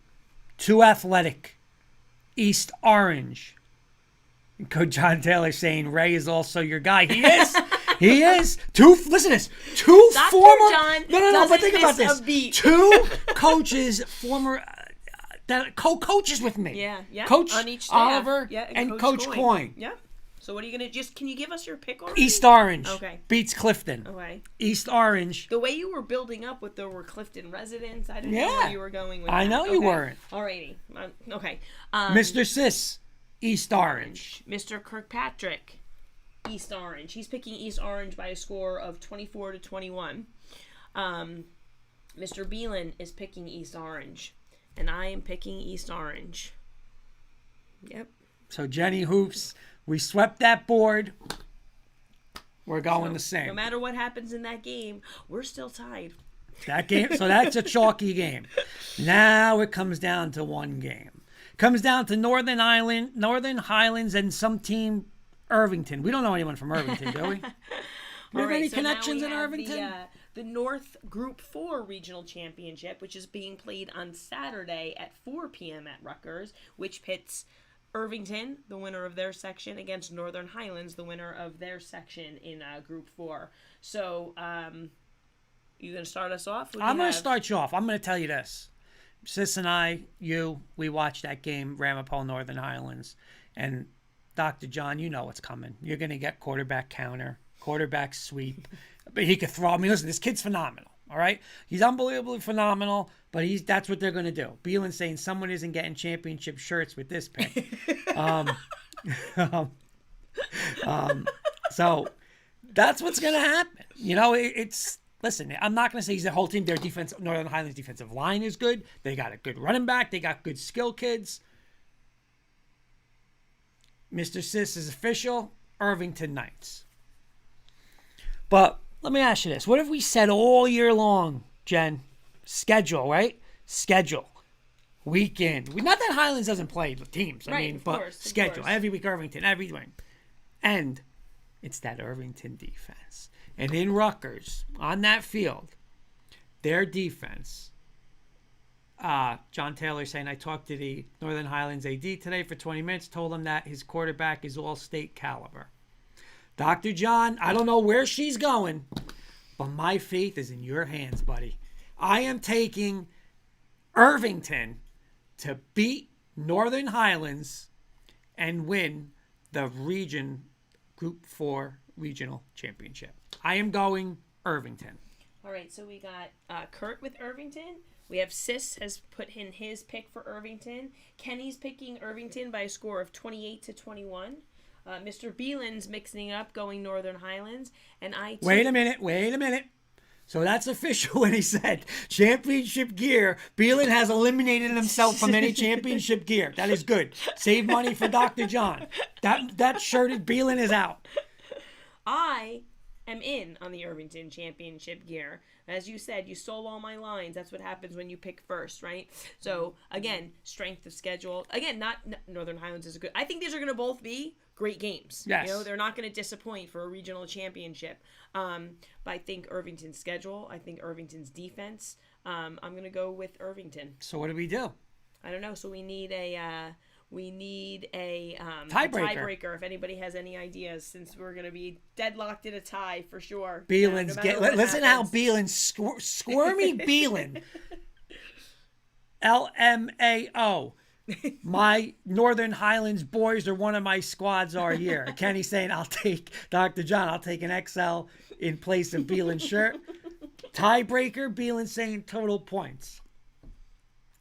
A: Too athletic. East Orange. And Coach John Taylor saying Ray is also your guy. He is. He is. Listen to this. Two
B: Dr.
A: former.
B: John
A: No, but
B: doesn't
A: think about
B: miss
A: this.
B: a beat.
A: 2 coaches, former, that co-coaches with me.
B: Yeah.
A: Coach
B: on each staff.
A: Oliver
B: yeah,
A: and Coach Coyne.
B: Yeah. So what are you gonna can you give us your pick already?
A: East Orange
B: beats
A: Clifton.
B: Okay.
A: East Orange.
B: The way you were building up with there were Clifton residents, I didn't know where you were going with
A: I
B: that.
A: know you weren't.
B: Alrighty. Okay.
A: Mr. Sis, East Orange.
B: Mr. Kirkpatrick, East Orange. He's picking East Orange by a score of 24-21. Mr. Beelan is picking East Orange. And I am picking East Orange. Yep.
A: So Jenny Hoops, we swept that board. We're going the same.
B: No matter what happens in that game, we're still tied.
A: That game, so that's a chalky game. Now it comes down to one game. Comes down to Northern Highlands, and some team, Irvington. We don't know anyone from Irvington, do we? Do we have any connections in Irvington?
B: The North Group 4 Regional Championship, which is being played on Saturday at 4 p.m. at Rutgers, which pits Irvington, the winner of their section, against Northern Highlands, the winner of their section in Group 4. So, you going to start us off?
A: I'm going to start you off. I'm going to tell you this. Sis and I, we watched that game, Ramapo, Northern Highlands. And Dr. John, you know what's coming. You're going to get quarterback counter, quarterback sweep. But he could throw. I mean, listen, this kid's phenomenal. All right, he's unbelievably phenomenal. But that's what they're going to do. Beelan's saying someone isn't getting championship shirts with this pick. So that's what's going to happen. You know, it's listen. I'm not going to say he's the whole team. Their defense, Northern Highlands defensive line is good. They got a good running back. They got good skill kids. Mr. Sis is official. Irvington Knights. But let me ask you this. What have we said all year long, Jen? Schedule, right? Schedule. Weekend. Not that Highlands doesn't play the teams. I mean, but
B: course,
A: schedule. Every week Irvington, every week. And it's that Irvington defense. And in Rutgers, on that field, their defense, John Taylor saying, I talked to the Northern Highlands AD today for 20 minutes, told him that his quarterback is all state caliber. Dr. John, I don't know where she's going, but my faith is in your hands, buddy. I am taking Irvington to beat Northern Highlands and win the Group 4 Regional Championship. I am going Irvington.
B: All right, so we got Kurt with Irvington. We have Sis has put in his pick for Irvington. Kenny's picking Irvington by a score of 28-21. Mr. Beelan's mixing it up, going Northern Highlands, and I.
A: Wait a minute. So that's official when he said championship gear. Beelan has eliminated himself from any championship gear. That is good. Save money for Dr. John. That shirted Beelan is out.
B: I am in on the Irvington championship gear. As you said, you stole all my lines. That's what happens when you pick first, right? So, again, strength of schedule. Again, not Northern Highlands is good. I think these are going to both be great games.
A: Yes.
B: You know, they're not going to disappoint for a regional championship. But I think Irvington's schedule, I think Irvington's defense, I'm going to go with Irvington.
A: So what do we do?
B: I don't know. So we need a
A: tiebreaker.
B: If anybody has any ideas, since we're going to be deadlocked in a tie for sure.
A: Beelan's listen how Beelan squirmy Beelan. LMAO. My Northern Highlands boys are one of my squads all year. Kenny's saying I'll take Dr. John. I'll take an XL in place of Beelan's shirt. Tiebreaker. Beelan saying total points.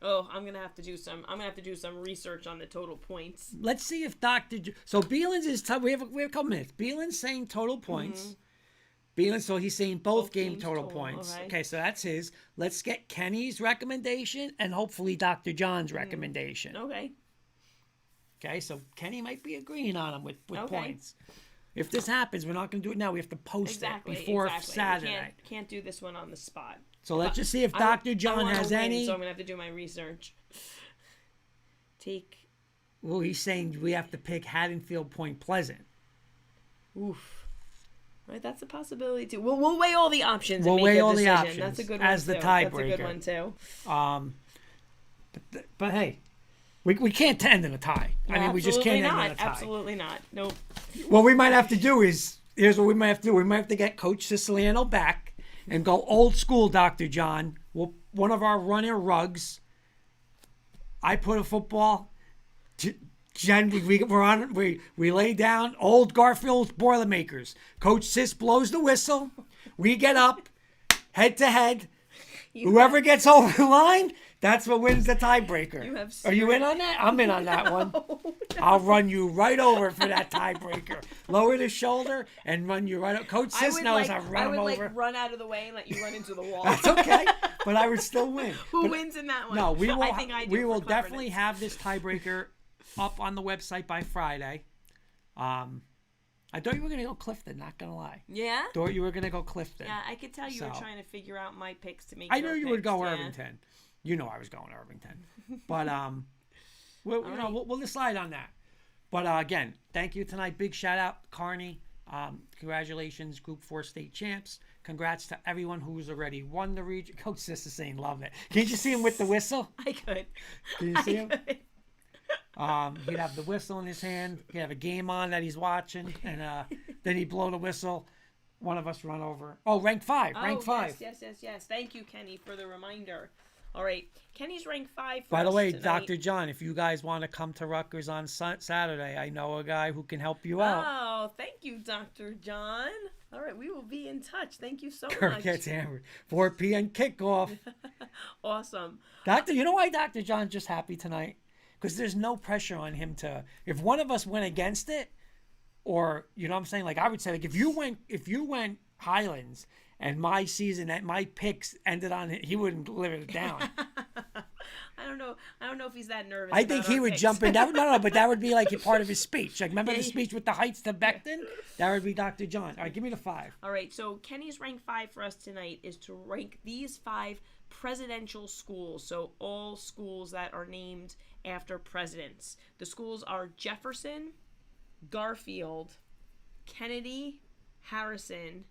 B: Oh, I'm gonna have to do some research on the total points.
A: Let's see if so Beelan's is we have a couple minutes. Beelan's saying total points. Mm-hmm. Beelan, so he's saying both game total points. Okay, so that's his. Let's get Kenny's recommendation and hopefully Dr. John's recommendation. Okay, so Kenny might be agreeing on him with points. If this happens, we're not going to do it now. We have to post it before Saturday.
B: Can't do this one on the spot.
A: So let's just see if Dr. John has any.
B: So I'm going to have to do my research.
A: Well, he's saying we have to pick Haddonfield Point Pleasant.
B: Oof. Right, that's a possibility too. We'll weigh all the options.
A: We'll weigh all the options.
B: That's a good one
A: as the tiebreaker.
B: That's a good one too.
A: But hey, we can't end in a tie.
B: No,
A: I mean, we just can't end in a tie.
B: Absolutely not. Nope.
A: What we might have to do here's what we might have to do. We might have to get Coach Siciliano back and go old school, Dr. John. One of our runner rugs. I put a football. Jen, we lay down, old Garfield Boilermakers. Coach Sis blows the whistle. We get up, head to head. Whoever gets over the line, that's what wins the tiebreaker. Are you in on that? I'm in on that one. No. I'll run you right over for that tiebreaker. Lower the shoulder and run you right over. Coach Sis knows I run him over.
B: I would run out of the way and let you run into the wall.
A: That's okay, but I would still win.
B: Who wins in that one?
A: No, we will.
B: I think I do
A: we will definitely have this tiebreaker up on the website by Friday. I thought you were going to go Clifton, not going to lie.
B: Yeah?
A: Thought you were going to go Clifton.
B: Yeah, I could tell you were trying to figure out my picks to make
A: I knew you would go
B: yeah.
A: Irvington. You know I was going Irvington. But we'll decide on that. But again, thank you tonight. Big shout out, Kearny. Congratulations, Group 4 state champs. Congrats to everyone who's already won the region. Coach Sis is saying love it. Can't you see him with the whistle?
B: I could.
A: Can you see him? He'd have the whistle in his hand. He'd have a game on that he's watching, and then he'd blow the whistle. One of us run over. Oh, rank 5. Rank 5.
B: Yes. Thank you, Kenny, for the reminder. All right, Kenny's rank 5.
A: By the way,
B: tonight.
A: Dr. John, if you guys want to come to Rutgers on Saturday, I know a guy who can help you out.
B: Oh, thank you, Dr. John. All right, we will be in touch. Thank you so
A: Kirk
B: much.
A: gets hammered. 4 p.m. kickoff.
B: Awesome.
A: You know why Dr. John's just happy tonight? Because there's no pressure on him to. If one of us went against it, or you know what I'm saying, like I would say, like if you went Highlands and my season, my picks ended on it, he wouldn't live it down.
B: I don't know if he's that nervous.
A: I think he would
B: picks.
A: jump in. No, but that would be like a part of his speech. Like remember the speech with the Heights to Becton? That would be Dr. John. All right, give me the 5.
B: All right, so Kenny's rank 5 for us tonight is to rank these 5 presidential schools. So all schools that are named after presidents. The schools are Jefferson, Garfield, Kennedy, Harrison,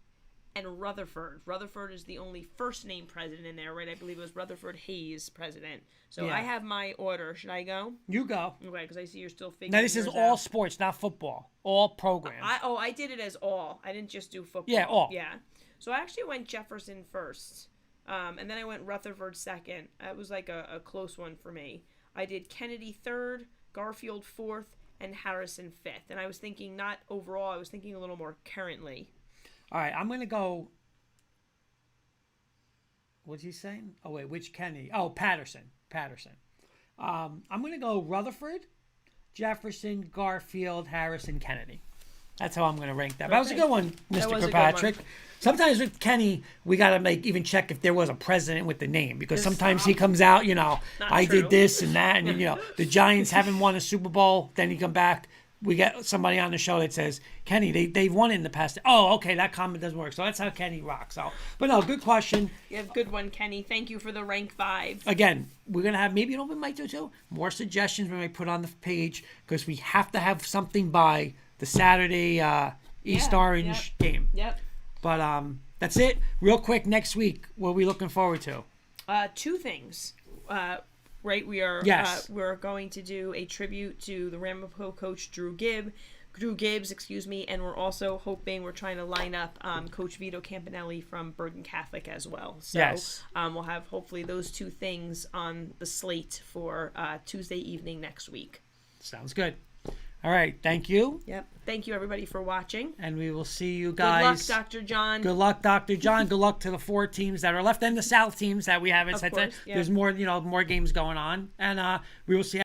B: and Rutherford. Rutherford is the only first name president in there, right? I believe it was Rutherford Hayes president. So
A: Yeah.
B: I have my order. Should I go?
A: You go.
B: Okay, because I see you're still figuring.
A: Now this is
B: yours
A: all
B: out.
A: sports, not football. All programs.
B: I did it as all. I didn't just do football.
A: Yeah, all.
B: Yeah. So I actually went Jefferson first. And then I went Rutherford second. It was like a close one for me. I did Kennedy third, Garfield fourth, and Harrison fifth. And I was thinking not overall, I was thinking a little more currently.
A: All right, I'm going to go. What's he saying? Oh, wait, which Kennedy? Oh, Patterson. I'm going to go Rutherford, Jefferson, Garfield, Harrison, Kennedy. That's how I'm going to rank that. That was a good one, Mr. Kirkpatrick. Sometimes with Kenny, we got to even check if there was a president with the name, because sometimes he comes out, I did this and that, and the Giants haven't won a Super Bowl. Then he come back. We get somebody on the show that says, Kenny, they've won in the past. Oh, okay, that comment doesn't work. So that's how Kenny rocks. So, but no, good question.
B: You have a good one, Kenny. Thank you for the rank 5.
A: Again, we're going to have, maybe we might do too, more suggestions we might put on the page, because we have to have something by the Saturday East Orange game.
B: Yep.
A: But that's it. Real quick, next week, what are we looking forward to?
B: 2 things. Right, we're going to do a tribute to the Ramapo coach Drew Gibbs, and we're also we're trying to line up Coach Vito Campanelli from Bergen Catholic as well. So
A: yes.
B: We'll have hopefully those 2 things on the slate for Tuesday evening next week.
A: Sounds good. All right, thank you.
B: Yep. Thank you everybody for watching.
A: And we will see you guys.
B: Good luck, Dr. John.
A: Good luck, Dr. John. Good luck to the 4 teams that are left and the South teams that we haven't
B: Of
A: said.
B: course, yeah.
A: There's more, more games going on, and we will see.